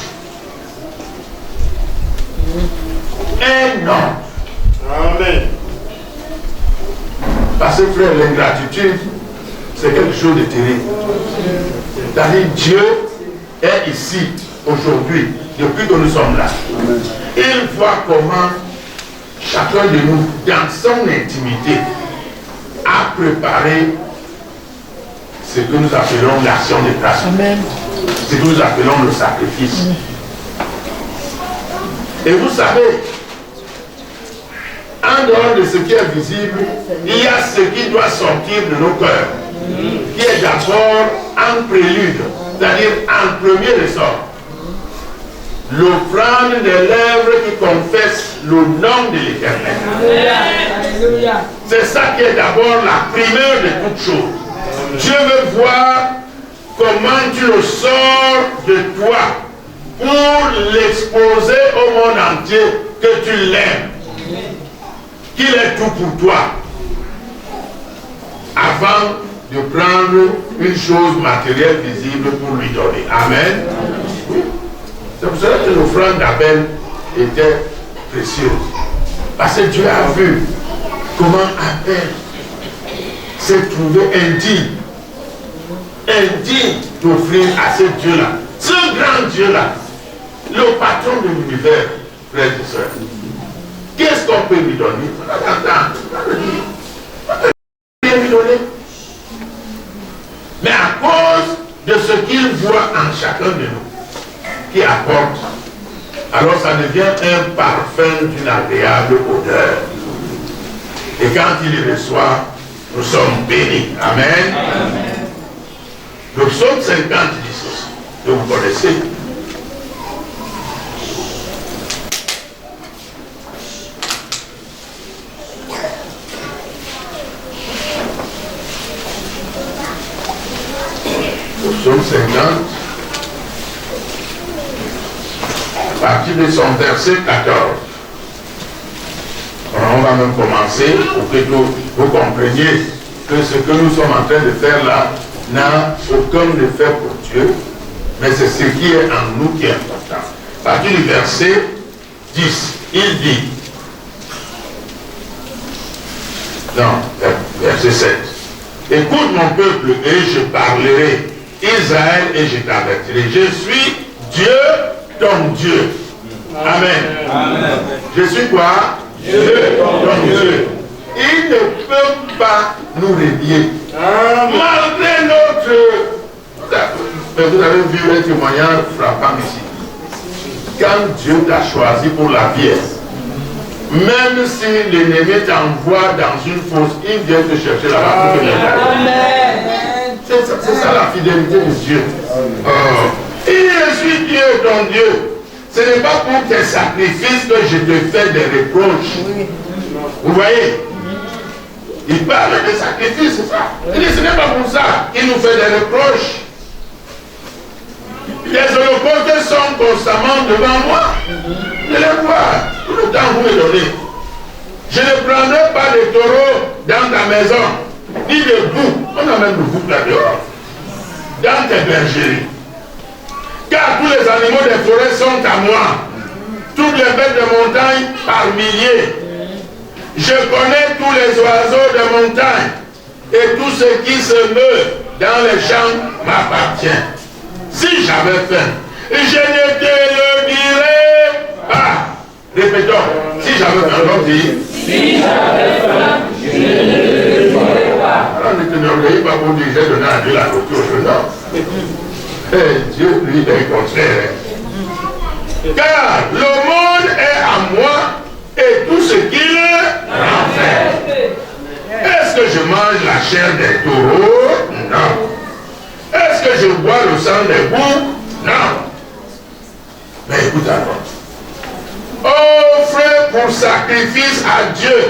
I: Un ordre. Amen. Parce que frère, l'ingratitude, c'est quelque chose de terrible. C'est-à-dire Dieu est ici, aujourd'hui, depuis que nous sommes là. Il voit comment chacun de nous, dans son intimité, a préparé ce que nous appelons l'action de grâce. Ce que nous appelons le sacrifice. Et vous savez, en dehors de ce qui est visible, il y a ce qui doit sortir de nos cœurs, qui est d'abord en prélude, c'est-à-dire en premier ressort. L'offrande des lèvres qui confesse le nom de l'Éternel. C'est ça qui est d'abord la primeur de toutes choses. Dieu veut voir comment tu le sors de toi pour l'exposer au monde entier que tu l'aimes, qu'il est tout pour toi, avant de prendre une chose matérielle visible pour lui donner. Amen. C'est pour cela que l'offrande d'Abel était précieuse. Parce que Dieu a vu comment Abel s'est trouvé indigne d'offrir à ce Dieu-là. Ce grand Dieu-là, le patron de l'univers, frères et sœurs. Qu'est-ce qu'on peut lui donner? Lui donner. Mais à cause de ce qu'il voit en chacun de nous, qui apporte, alors ça devient un parfum d'une agréable odeur. Et quand il y reçoit, nous sommes bénis. Amen. Amen. Le psaume 50 dit ceci, que vous connaissez. Le psaume 50, à partir de son verset 14. Alors on va même commencer pour que vous compreniez que ce que nous sommes en train de faire là n'a aucun effet pour Dieu, mais c'est ce qui est en nous qui est important. À partir du verset 10, il dit, non, verset 7, écoute mon peuple et je parlerai, Israël, et je t'avertirai. Je suis Dieu, ton Dieu. Amen. Amen. Je suis quoi? Dieu, ton Dieu. Il ne peut pas nous renier. Malgré notre... Vous avez vu un témoignage frappant ici. Quand Dieu t'a choisi pour la vie, même si l'ennemi t'envoie dans une fosse, il vient te chercher là-bas pour te l'aider. C'est ça la fidélité de Dieu. Et je suis Dieu, ton Dieu. Ce n'est pas pour tes sacrifices que je te fais des reproches. Vous voyez? Il parle de sacrifices, c'est ça. Il dit, ce n'est pas pour ça qu'il nous fait des reproches. Les holocaustes sont constamment devant moi. Je les vois tout le temps vous me donnez. Je ne prendrai pas de taureaux dans ta maison, ni de boucs. On a même le bouc là dehors. Dans tes bergeries. Car tous les animaux des forêts sont à moi. Toutes les bêtes de montagne par milliers. Je connais tous les oiseaux de montagne. Et tout ce qui se meut dans les champs m'appartient. Si j'avais faim, je ne te le dirais pas. Répétons. Si j'avais faim, on dit. Si j'avais faim, je ne te le dirais pas. Alors ne te n'orgueillis pas pour dire j'ai donné à Dieu la rupture. Non. Dieu, lui, est contraire. Car le monde est à moi et tout ce qu'il en fait. Est-ce que je mange la chair des taureaux? Non. Est-ce que je bois le sang des boucs? Non. Mais écoute alors. Offre pour sacrifice à Dieu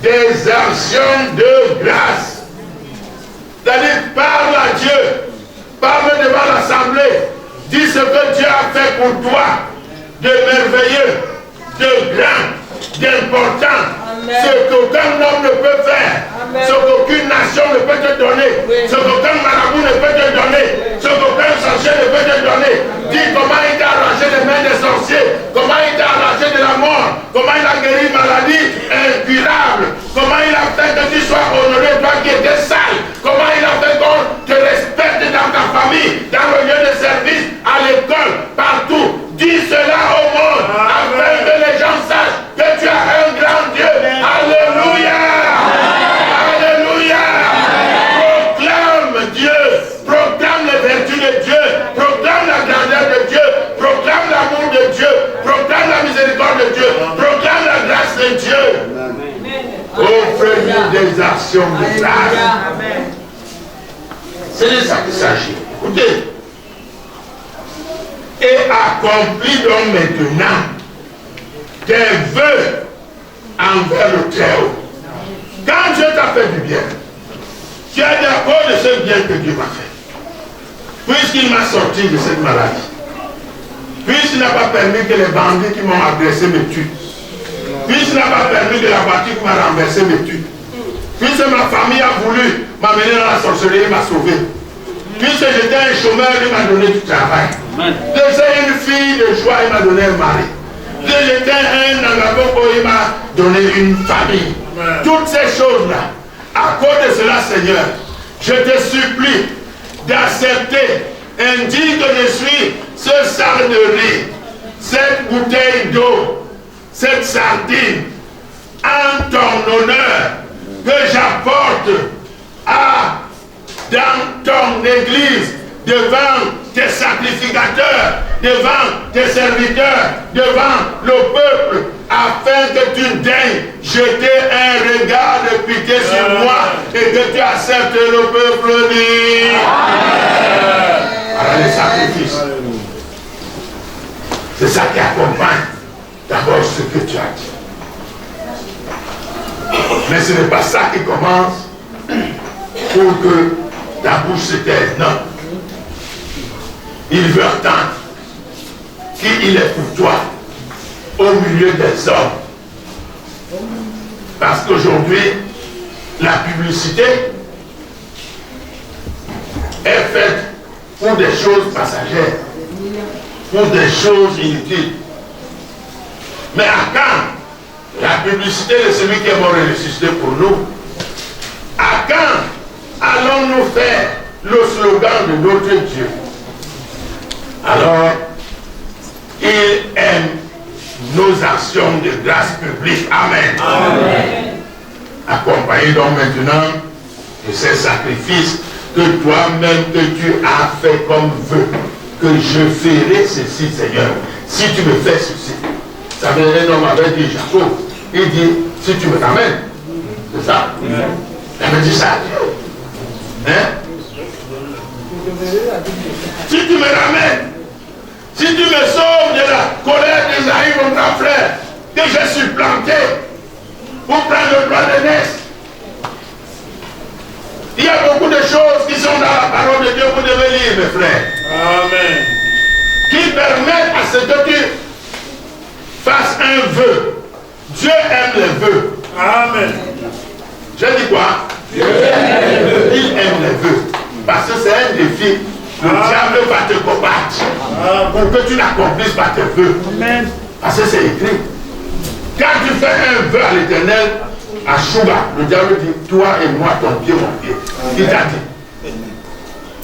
I: des actions de grâce. C'est-à-dire, parle à Dieu. Parle devant l'assemblée. Dis ce que Dieu a fait pour toi de merveilleux, de grand, d'important. Ce qu'aucun homme ne peut faire. Amen. Ce qu'aucune nation ne peut te donner. Oui. Ce qu'aucun marabout ne peut te donner. Ce qu'aucun sorcier ne peut te donner. Oui. Dis comment il t'a arraché les mains des sorciers. Comment il t'a arraché de la mort. Comment il a guéri maladie incurable. Comment il a fait que tu sois honoré, toi qui étais sale. Comment il a fait qu'on te respecte dans ta famille, dans le lieu de service, à l'école, partout. Dis cela au monde, afin que les gens sachent que tu as un grand Dieu. Alléluia. Alléluia. Proclame Dieu. Proclame les vertus de Dieu. Proclame la grandeur de Dieu. Proclame l'amour de Dieu. Proclame la miséricorde de Dieu. Proclame la grâce de Dieu. Offre-lui des actions de grâce. C'est de ça qu'il s'agit. Écoutez. Et accomplis donc maintenant tes vœux envers le Très-Haut. Quand Dieu t'a fait du bien, tu es d'accord de ce bien que Dieu m'a fait. Puisqu'il m'a sorti de cette maladie, puisqu'il n'a pas permis que les bandits qui m'ont agressé me tuent, puisqu'il n'a pas permis que la voiture qui m'a renversé me tue, puisque ma famille a voulu m'amener dans la sorcellerie, il m'a sauvé. Puisque j'étais un chômeur, il m'a donné du travail. J'étais une fille de joie, il m'a donné un mari. J'étais un Nangaboko, il m'a donné une famille. Toutes ces choses-là, à cause de cela, Seigneur, je te supplie d'accepter, indigne que je suis, ce sac de riz, cette bouteille d'eau, cette sardine, en ton honneur, que j'apporte dans ton église, devant tes sacrificateurs, devant tes serviteurs, devant le peuple, afin que tu daignes jeter un regard de pitié sur moi et que tu acceptes le peuple dit. Voilà les sacrifices. C'est ça qui accompagne d'abord ce que tu as dit. Mais ce n'est pas ça qui commence pour que ta bouche se taise. Non. Il veut entendre qui il est pour toi au milieu des hommes. Parce qu'aujourd'hui, la publicité est faite pour des choses passagères, pour des choses inutiles. Mais à quand la publicité de celui qui est mort et ressuscité pour nous? À quand allons-nous faire le slogan de notre Dieu? Alors, il aime nos actions de grâce publique. Amen. Amen. Accompagné donc maintenant de ces sacrifices que toi-même que tu as fait comme vœu, que je ferai ceci, Seigneur, si tu me fais ceci. Ça veut dire, un homme avait dit Jacob, il dit, si tu me ramènes, c'est ça? Il avait dit ça à Dieu. Hein? Si tu me ramènes, si tu me sauves de la colère d'Isaïe, mon grand frère, que j'ai supplanté pour prendre le droit d'aînesse. Il y a beaucoup de choses qui sont dans la parole de Dieu, vous devez lire, mes frères. Amen. Qui permettent à ce que tu fasses un vœu. Dieu aime les vœux. Amen. Je dis quoi? Dieu aime les vœux. Il aime les vœux. Parce que c'est un défi. Le diable va te combattre pour que tu n'accomplisses pas tes vœux. Amen. Parce que c'est écrit. Quand tu fais un vœu à l'Éternel, à Chouba, le diable dit, toi et moi, ton pied, mon pied. Il t'a dit,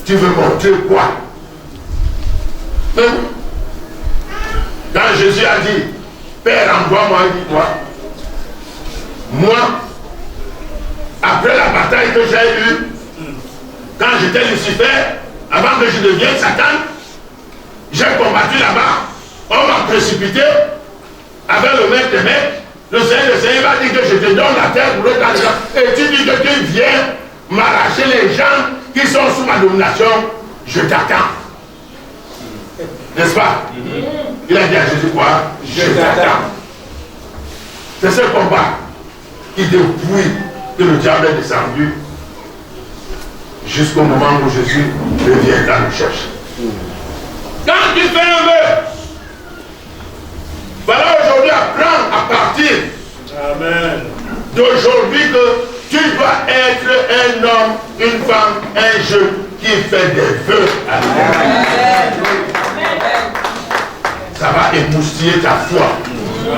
I: tu veux montrer quoi? Quand Jésus a dit, Père, envoie-moi, il dit quoi? Moi, après la bataille que j'ai eue, quand j'étais Lucifer, avant que je devienne Satan, j'ai combattu là-bas. On m'a précipité avec le maître des maîtres. Le Seigneur m'a dit que je te donne la terre pour le temps. Et tu dis que tu viens m'arracher les gens qui sont sous ma domination. Je t'attends. N'est-ce pas? Il a dit à Jésus quoi? Je t'attends. C'est ce combat qui depuis que le diable est descendu jusqu'au moment où Jésus revient à nous chercher. Quand tu fais un vœu, voilà aujourd'hui apprendre à partir d'aujourd'hui que tu dois être un homme, une femme, un jeune qui fait des vœux. Amen. Ça va émoustiller ta foi.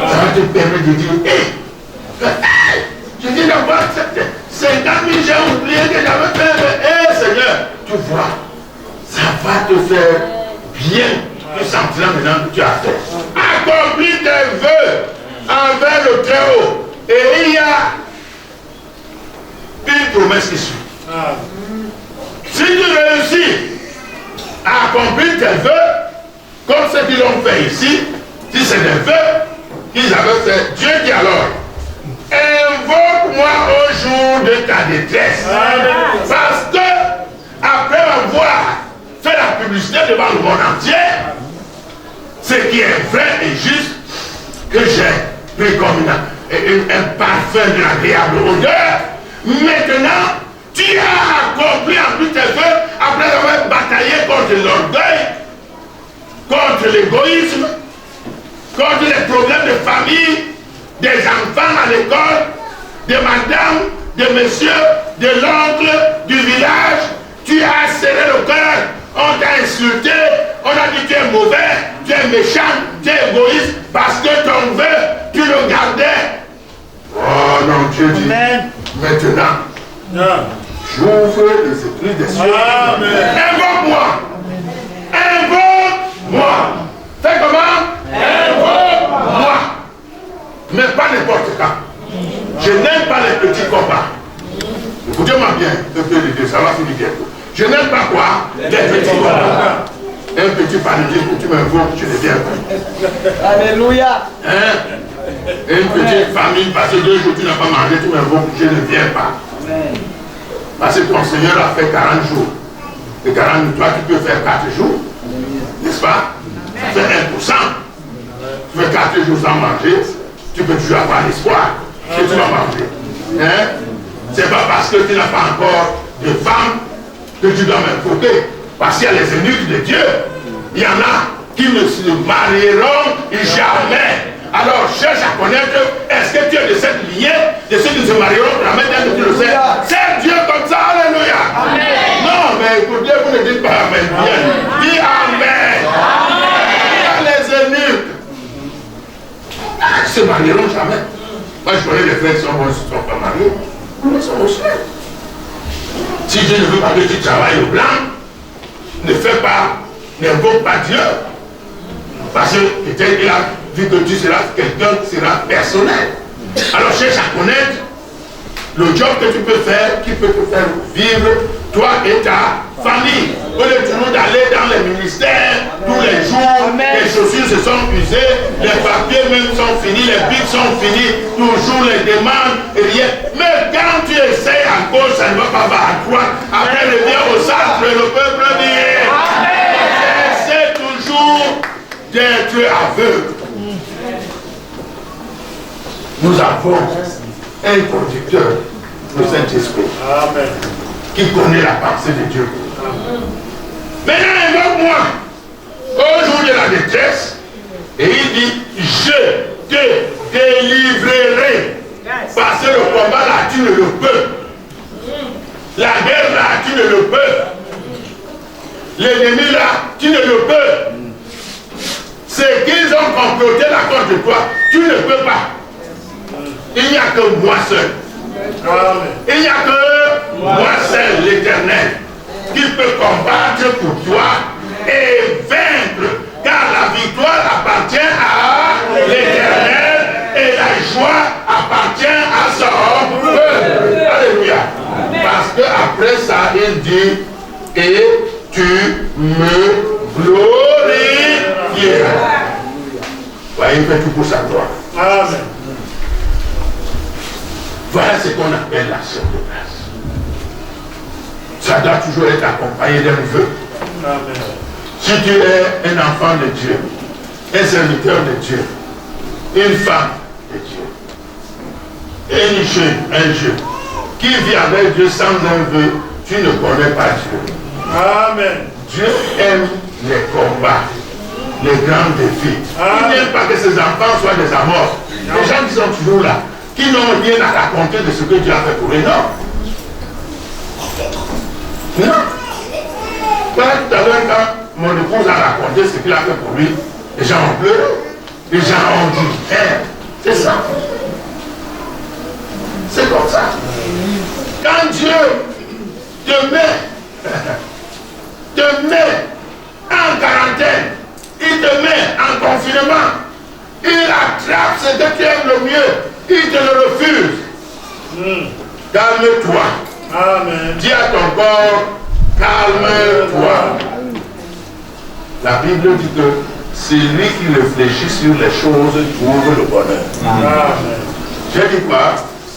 I: Ça va te permettre de dire, hey, je dis d'avoir 50 000, j'ai oublié que j'avais fait. Seigneur, tu vois, ça va te faire bien. Tu sentiras maintenant que tu as fait. Accomplis tes vœux envers le Très-Haut. Et il y a une promesse qui suit. Si tu réussis à accomplir tes vœux, comme ceux qui l'ont fait ici, si c'est des vœux qu'ils avaient fait, Dieu dit alors, invoque-moi au jour de ta détresse. Parce que, après avoir fait la publicité devant le monde entier, ce qui est vrai et juste, que j'ai pris comme un parfum d'une agréable odeur. Maintenant, tu as accompli en plus tes vœux après avoir bataillé contre l'orgueil, contre l'égoïsme, contre les problèmes de famille, des enfants à l'école, de madame, de monsieur, de l'oncle, du village. Tu as serré le cœur, on t'a insulté, on a dit tu es mauvais, tu es méchant, tu es égoïste, parce que ton vœu, tu le gardais. Oh non, Dieu dit, maintenant, j'ouvre les esprits des cieux. Invoque-moi. Invoque-moi. Fais comment? Invoque-moi. Mais pas n'importe quand. Je n'aime pas les petits combats. Écoutez-moi bien, un peu de Dieu, ça va finir bientôt. Je n'aime pas quoi? Les petits combats. Un petit paludisme que tu m'invoques, je ne viens pas.
J: Alléluia.
I: Hein? Une petite famille, parce que 2 jours tu n'as pas mangé, tu m'invoques, je ne viens pas. Parce que ton Seigneur a fait 40 jours. Et 40, toi tu peux faire 4 jours. N'est-ce pas? Ça fait 1%. Tu fais 4 jours sans manger, tu peux toujours avoir l'espoir que tu vas manger. Hein? C'est pas parce que tu n'as pas encore de femme que tu dois m'invoquer. Parce qu'il y a les eunuques de Dieu. Il y en a qui ne se marieront jamais. Alors cherche à connaître, est-ce que tu es de cette lignée, de ceux qui se marieront pour la mettre que tu le sais. C'est Dieu comme ça, alléluia. Amen. Non, mais écoutez, vous ne dites pas Amen. Bien. Dis Amen. Il y a les eunuques. Ils ne se marieront jamais. Moi je connais des frères qui sont pas mariés. Ils sont au ciel. Si Dieu ne veut pas que tu travailles au blanc, ne fais pas, n'invoque pas Dieu. Parce que peut-être qu'il a vu que tu seras quelqu'un qui sera personnel. Alors cherche à connaître le job que tu peux faire, qui peut te faire vivre, toi et ta famille. Au lieu de toujours d'aller dans les ministères tous les jours, les chaussures se sont usées, les papiers même sont finis, les bics sont finis, toujours les demandes et rien. Mais quand tu essayes à gauche, ça ne va pas à droite. Après, reviens au centre, le peuple dit essaie toujours d'être aveugle. Nous avons un conducteur, le Saint-Esprit, qui connaît la pensée de Dieu. Maintenant, invoque-moi au jour de la détresse, et il dit, je te délivrerai. Parce que le combat là, tu ne le peux. La guerre là, tu ne le peux. L'ennemi là, tu ne le peux. C'est qu'ils ont comploté la cause de toi, tu ne peux pas. Il n'y a que moi seul. Il n'y a que moi seul, l'Éternel, qui peut combattre pour toi et vaincre. Car la victoire appartient à l'Éternel et la joie appartient à son peuple. Alléluia. Parce que après ça, il dit, et tu me glorifieras. Voyez, il fait tout pour sa gloire. Amen. Voilà ce qu'on appelle l'action de grâce. Ça doit toujours être accompagné d'un vœu. Si tu es un enfant de Dieu, un serviteur de Dieu, une femme de Dieu, un jeune qui vit avec Dieu sans un vœu, tu ne connais pas Dieu. Amen. Dieu aime les combats, les grands défis. Il n'aime pas que ses enfants soient des amorts. Les gens qui sont toujours là, qui n'ont rien à raconter de ce que Dieu a fait pour eux. Non. Non. Voilà, tout à l'heure, quand mon épouse a raconté ce qu'il a fait pour lui, les gens ont pleuré. Les gens ont dit, c'est ça. C'est comme ça. Quand Dieu te met en quarantaine, il te met en confinement, il attrape ce que tu aimes le mieux, il te le refuse. Calme-toi. Amen. Dis à ton corps, calme-toi. La Bible dit que c'est lui qui réfléchit sur les choses trouve le bonheur. Amen. Je dis quoi?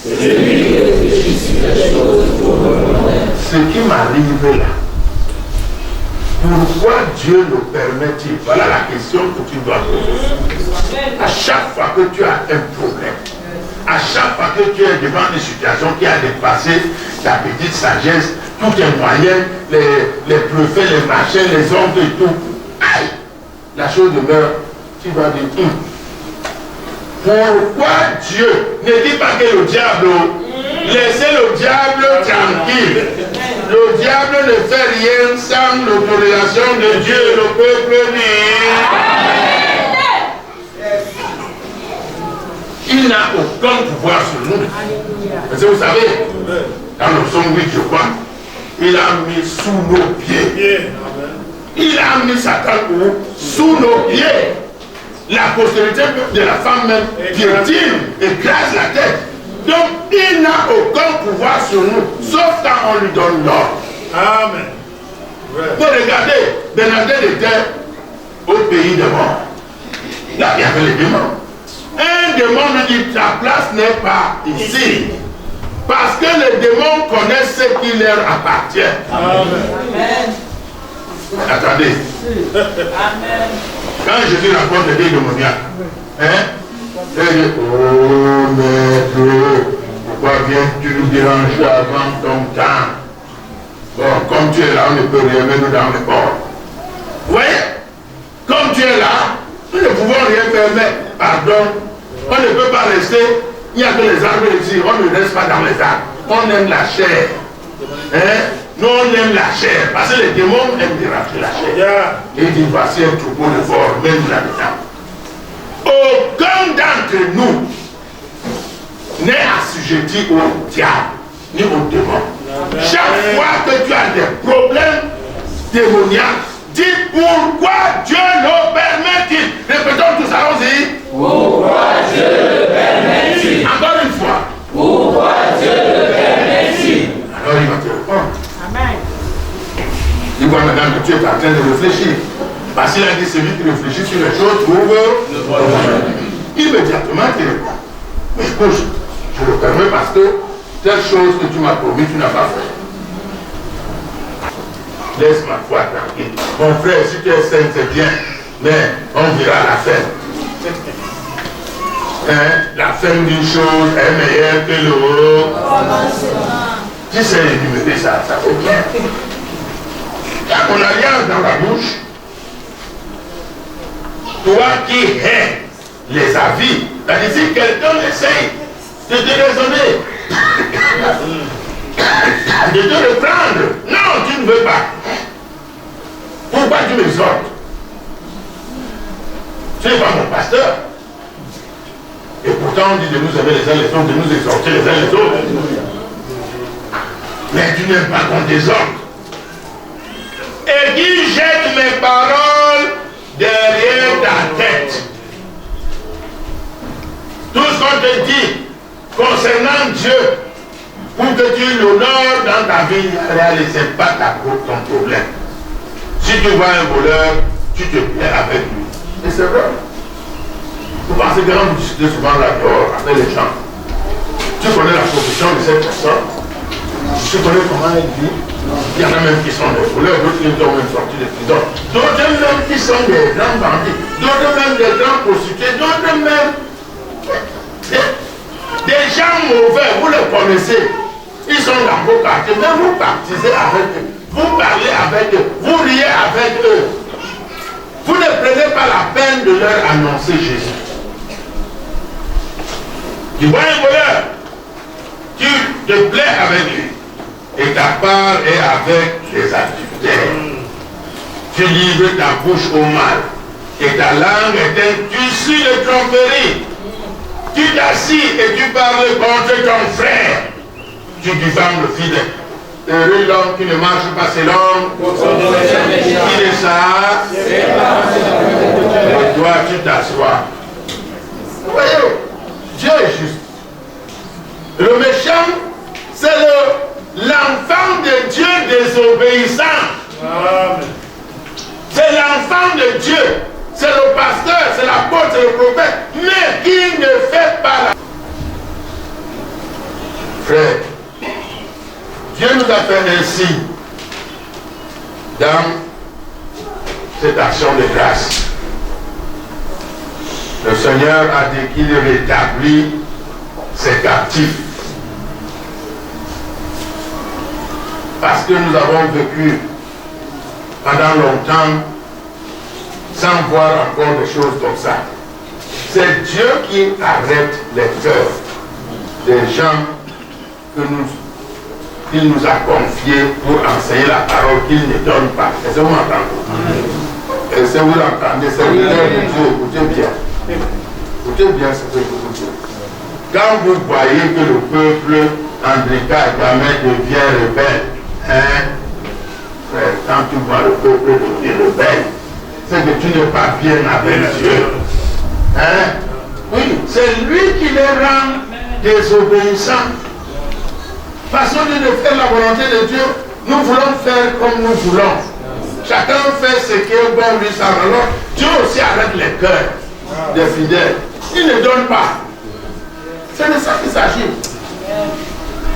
I: C'est lui qui réfléchit sur les choses trouve le bonheur. Ce qui m'arrive là, Pourquoi Dieu le permet-il? Voilà la question que tu dois poser. À chaque fois que tu as un problème, à chaque fois que tu es devant une situation qui a dépassé ta petite sagesse, tous tes moyens, les préfets, les machins, les hommes et tout, aïe, la chose demeure, tu vas dire, pourquoi Dieu ne dit pas que le diable, laissez le diable tranquille. Le diable ne fait rien sans l'autorisation de Dieu, le peuple dit. Il n'a aucun pouvoir sur nous. Parce que vous savez, dans le psaume 8, je crois, il a mis sous nos pieds. Il a mis Satan sous nos pieds. La postérité de la femme même piétine, écrase la tête. Donc il n'a aucun pouvoir sur nous, sauf quand on lui donne l'ordre. Amen. Mais regardez, Bernadette était au pays des morts. Là, il y avait les démons. Un démon lui dit, ta place n'est pas ici. Parce que les démons connaissent ce qui leur appartient. Amen. Attendez. Amen. Quand Jésus rencontre les démoniaques, il dit, oh maître, pourquoi viens-tu nous déranger avant ton temps? Bon, comme tu es là, on ne peut rien mettre dans les bords. Vous voyez? Comme tu es là, nous ne pouvons rien faire, mais pardon, on ne peut pas rester, il n'y a que les arbres ici, on ne reste pas dans les arbres. On aime la chair. Nous on aime la chair, parce que les démons aiment déranger la chair. Et il dit, voici un troupeau de porcs, même là-dedans. Aucun d'entre nous n'est assujetti au diable, ni au démon. Chaque fois que tu as des problèmes démoniaques, dis pourquoi Dieu le permet-il. Répétons tous, allons-y. Pourquoi Dieu le permet-il. Encore une fois. Pourquoi Dieu le permet-il. Alors il va te répondre. Amen. Il voit maintenant que tu es en train de réfléchir. Parce qu'il a dit celui qui réfléchit sur les choses trouve le bonheur. Immédiatement il répond. Mais écoute, je le permets parce que telle chose que tu m'as promis, tu n'as pas fait. Laisse ma foi tranquille. Mon frère, si tu es saint, c'est bien, mais on verra la fin. La fin d'une chose est meilleure que l'autre. Si c'est énuméré, ça fait bien. Il y a mon alliance dans la bouche. Toi qui hais les avis, c'est-à-dire si quelqu'un essaye de te raisonner, de te reprendre, non, tu ne veux pas. Pourquoi tu m'exhortes? Tu n'es pas mon pasteur. Et pourtant on dit de nous aimer les uns les autres, de nous exhorter les uns les autres. Mais tu n'aimes pas qu'on désordre. Et qui jette mes paroles derrière ta tête. Tout ce qu'on te dit concernant Dieu, pour que tu l'honores dans ta vie, réalise pas ton problème. Si tu vois un voleur, tu te plais avec lui. Et c'est vrai. Vous pensez que l'on discute souvent là dehors avec les gens. Tu connais la profession de cette personne. Tu connais comment elle vit. Il y en a même qui sont des voleurs, d'autres qui sont même sortis de prison. D'autres même qui sont des grands bandits. D'autres même des grands prostitués. D'autres même des gens mauvais, vous les connaissez. Ils sont dans vos quartiers, mais vous baptisez avec eux. Vous parlez avec eux, vous riez avec eux. Vous ne prenez pas la peine de leur annoncer Jésus. Tu vois un voleur, tu te plais avec lui. Et ta part est avec les adultères. Tu livres ta bouche au mal. Et ta langue est un tissu de tromperie. Tu t'assis et tu parles contre ton frère. Tu diffames le fidèle. Heureux l'homme qui ne marche pas selon qui est ça. Et toi tu t'assois. Vous voyez, Dieu est juste. Le méchant, c'est l'enfant de Dieu désobéissant. C'est l'enfant de Dieu. C'est le pasteur, c'est l'apôtre, c'est le prophète, mais qui ne fait pas la... Frère, Dieu nous a fait ainsi dans cette action de grâce. Le Seigneur a dit qu'il rétablit ses captifs. Parce que nous avons vécu pendant longtemps sans voir encore des choses comme ça. C'est Dieu qui arrête les cœurs des gens qu'il nous a confiés pour enseigner la parole qu'il ne donne pas. Est-ce que vous m'entendez? Est-ce que vous l'entendez? C'est le cœur de Dieu. Écoutez bien. Écoutez bien ce que je vous dis. Quand vous voyez que le peuple anglican devient rebelle, hein, frère, quand tu vois le peuple devenir rebelle, c'est que tu n'es pas bien avec Dieu. Hein? Oui, c'est lui qui les rend désobéissants. Parce qu'au lieu de faire la volonté de Dieu, nous voulons faire comme nous voulons. Chacun fait ce qui est bon lui sans alors. Dieu aussi arrête les cœurs des fidèles. Il ne donne pas. C'est de ça qu'il s'agit.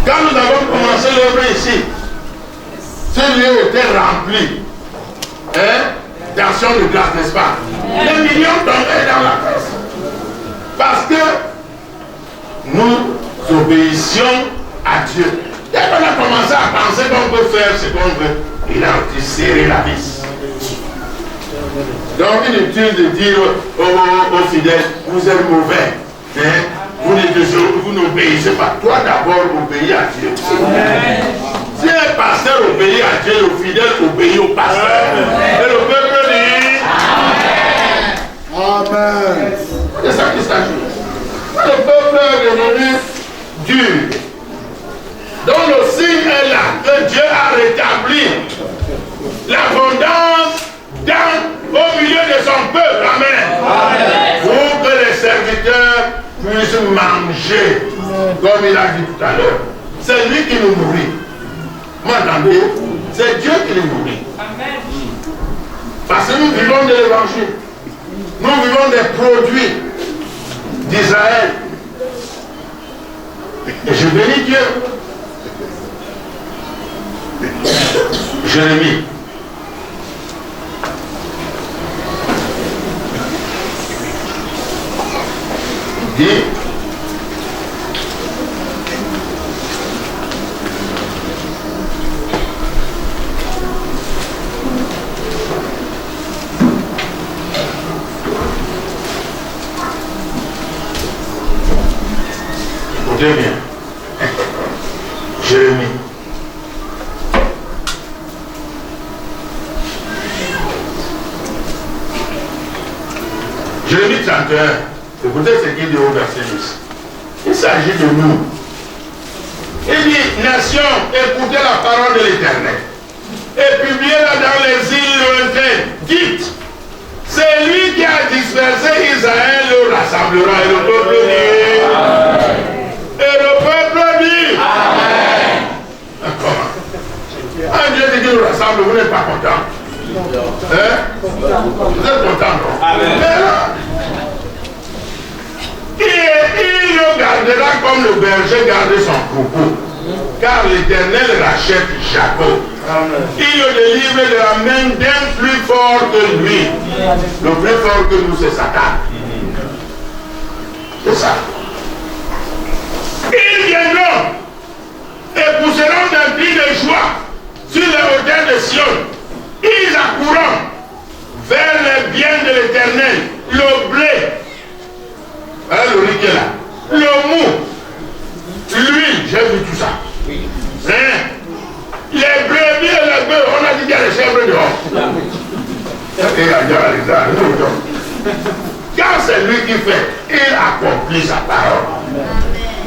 I: Quand nous avons commencé l'œuvre ici, ce lieu était rempli. Hein? D'action de grâce, n'est-ce pas? Les millions tombaient dans la presse. Parce que nous obéissions à Dieu. Dès qu'on a commencé à penser qu'on peut faire ce qu'on veut, il a aussi serré la vis. Donc inutile de dire aux fidèles, vous êtes mauvais. Hein? Vous n'obéissez pas. Toi d'abord, obéis à Dieu. Si un pasteur obéit à Dieu, le fidèle obéit au pasteur. Et le peuple dit Amen. C'est ça qui s'agit. Le peuple est devenu dur. Donc le signe est là, que Dieu a rétabli l'abondance au milieu de son peuple. Amen. Pour que les serviteurs puissent manger, comme il a dit tout à l'heure. C'est lui qui nous nourrit. Vous m'entendez? C'est Dieu qui nous nourrit. Amen. Parce que nous vivons de l'évangile. Nous vivons des produits d'Israël. Et je bénis Dieu. Jérémie. Dit écoutez bien. Jérémie. Jérémie 31. Écoutez ce qu'il dit au verset 10. Il s'agit de nous. Il dit, nation, écoutez la parole de l'Éternel et publiez-la dans les îles lointaines. Dites, c'est lui qui a dispersé Israël, le rassemblera. Et le peuple dit Amen. Et le peuple dit Amen. Comment? Un Dieu dit qu'il nous rassemble, vous n'êtes pas content. Hein? Vous êtes content, non? Amen. Il le gardera comme le berger garde son troupeau, car l'Éternel rachète Jacob. Il le délivre de la main d'un plus fort que lui. Le plus fort que nous, c'est Satan. C'est ça. Ils viendront et pousseront d'un cri de joie sur les hauteurs de Sion. Ils accourront vers les biens de l'Éternel, le blé. Le riz qui est là, le mou, l'huile, j'ai vu tout ça. Hein? Les brebis et les bœufs, on a dit qu'il y a les chèvres dehors. Car c'est lui qui fait, il accomplit sa parole.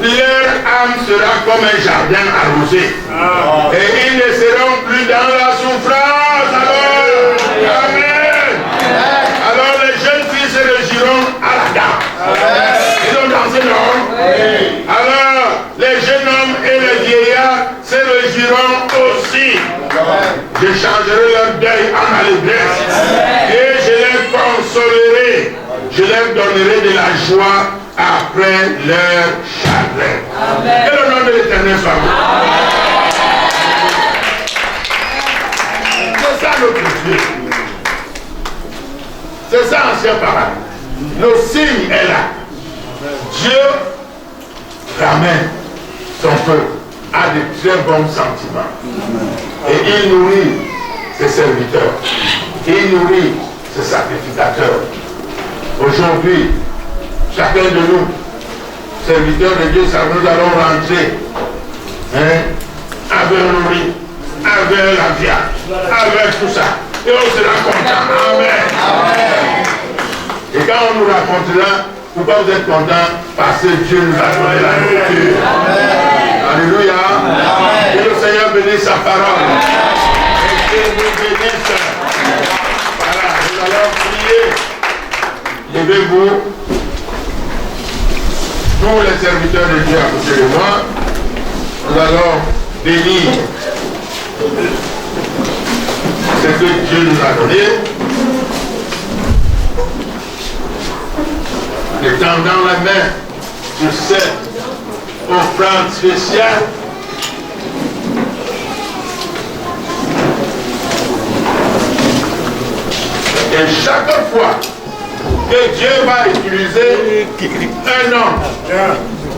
I: Leur âme sera comme un jardin arrosé. Et ils ne seront plus dans la souffrance. Alors, Amen. Alors les jeunes filles se régiront à la danse. Ils ont dansé, non? Alors les jeunes hommes et les vieillards se régiront aussi. Je changerai leur deuil en allégresse et je les consolerai. Je leur donnerai de la joie après leur chagrin. Que le nom de l'Éternel soit loué. C'est ça notre Dieu. ancien paradis. Le signe est là. Dieu ramène son peuple à de très bons sentiments. Et il nourrit ses serviteurs. Il nourrit ses sacrificateurs. Aujourd'hui, chacun de nous, serviteurs de Dieu, nous allons rentrer avec nourri, avec la viande, avec tout ça. Et on sera content. Amen. Et quand on nous racontera, pourquoi vous êtes contents? Parce que Dieu nous a donné la nourriture. Alléluia. Que le Seigneur bénisse sa parole. Et que nous bénisse. Voilà, nous allons prier. Levez-vous. Tous les serviteurs de Dieu à côté de moi, nous allons bénir ce que Dieu nous a donné. Et tendant la main sur cette offrande spéciale, et chaque fois que Dieu va utiliser un homme,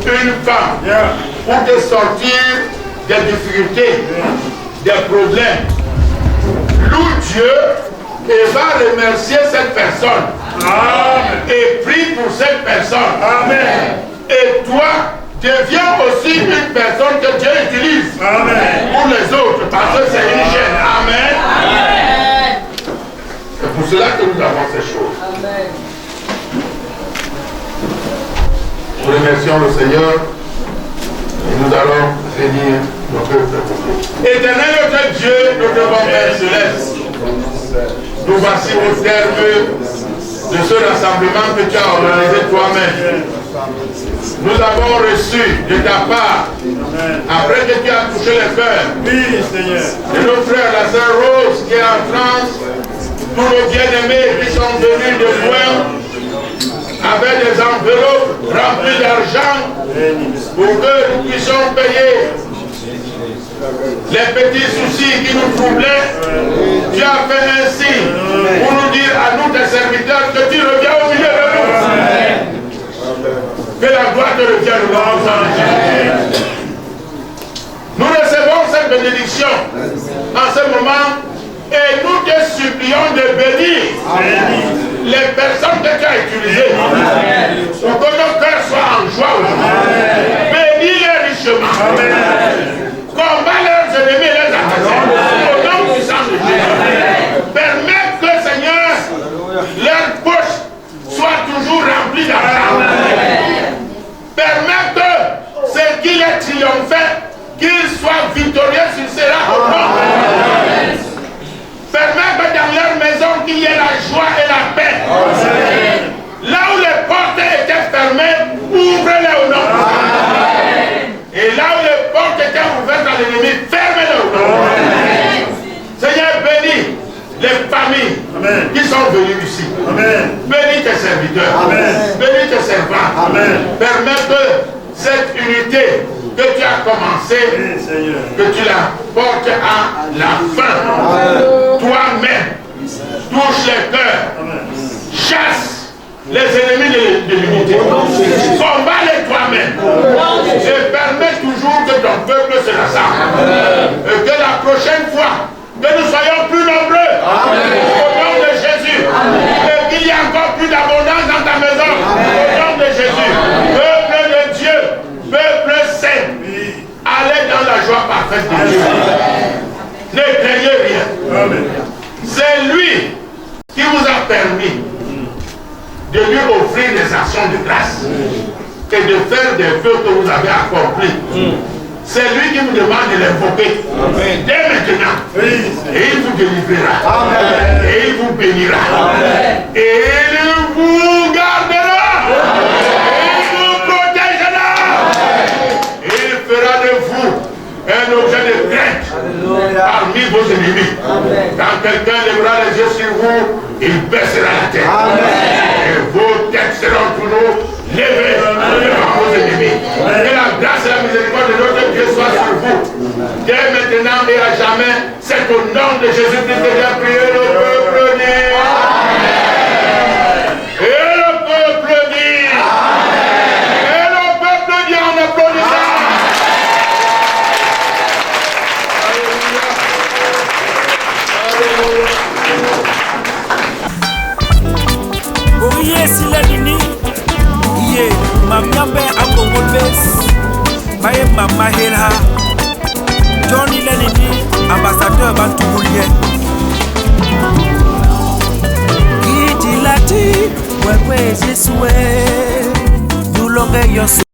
I: une femme, pour te sortir des difficultés, des problèmes, loue Dieu et va remercier cette personne. Amen. Et prie pour cette personne. Amen. Et toi, deviens aussi une personne que Dieu utilise. Amen. Pour les autres, parce que c'est une chaîne. Amen. Amen. C'est pour cela que nous avons ces choses. Amen. Nous remercions le Seigneur et nous allons bénir notre peuple. Éternel notre Dieu, notre bon Père céleste, nous voici au terme de ce rassemblement que tu as organisé toi-même. Nous avons reçu de ta part, après que tu as touché les cœurs, de nos frères, la sœur Rose qui est en France, tous nos bien-aimés qui sont venus de loin, avec des enveloppes remplies d'argent, pour que nous puissions payer les petits soucis qui nous troublaient. Tu as fait ainsi pour nous dire à nous tes serviteurs que tu reviens au milieu de nous. Que la gloire te revienne au nom de Jésus. Nous recevons cette bénédiction en ce moment et nous te supplions de bénir les personnes que tu as utilisées pour que nos cœurs soient en joie aujourd'hui. Bénis-les richement. Combat leurs ennemis et les adversaires. Au nom puissant de Jésus. Permets que, Seigneur, leur poche soit toujours remplie d'argent. Permets que ce qui est triomphé, qu'ils soient victorieux sur cela au nom. Permets que dans leur maison, qu'il y ait la joie et la paix. Là où les portes étaient fermées, ouvre-les au nom. Et là où les portes étaient ouvertes à l'ennemi, fermez-les au nom. Seigneur, bénis les familles qui sont venues ici. Bénis tes serviteurs. Bénis tes servants. Permets que cette unité que tu as commencée, que tu la portes à la fin. Toi-même, touche les cœurs. Chasse les ennemis de l'unité. Combat-les toi-même. Et permets toujours que ton peuple se rassemble. Et que la prochaine fois, que nous soyons plus nombreux. Au nom de Jésus. Et qu'il y ait encore plus d'abondance dans ta maison. Au nom de Jésus. Peuple de Dieu. Peuple saint. Allez dans la joie parfaite de Dieu. Ne craignez rien. C'est lui qui vous a permis de lui offrir des actions de grâce et de faire des vœux que vous avez accomplis. C'est lui qui vous demande de l'invoquer dès maintenant. Et il vous délivrera. Et il vous bénira. Et il vous gardera. Et il vous protégera. Et il fera de vous un objet de crainte parmi vos ennemis. Quand quelqu'un lèvera les yeux sur vous, il baissera la tête. Et vos têtes seront toujours levées devant vos ennemis. Que la grâce et la miséricorde de notre Dieu soient sur vous. Dès maintenant et à jamais, c'est au nom de Jésus-Christ que j'ai prié le peuple dit. Amen.
K: Mamiambe Akongolbes, Maye Mama Helha, Johnny Lenini, ambassadeur Bantumoulien. Gidilati, Wewe Jesue, Dulonge Yos.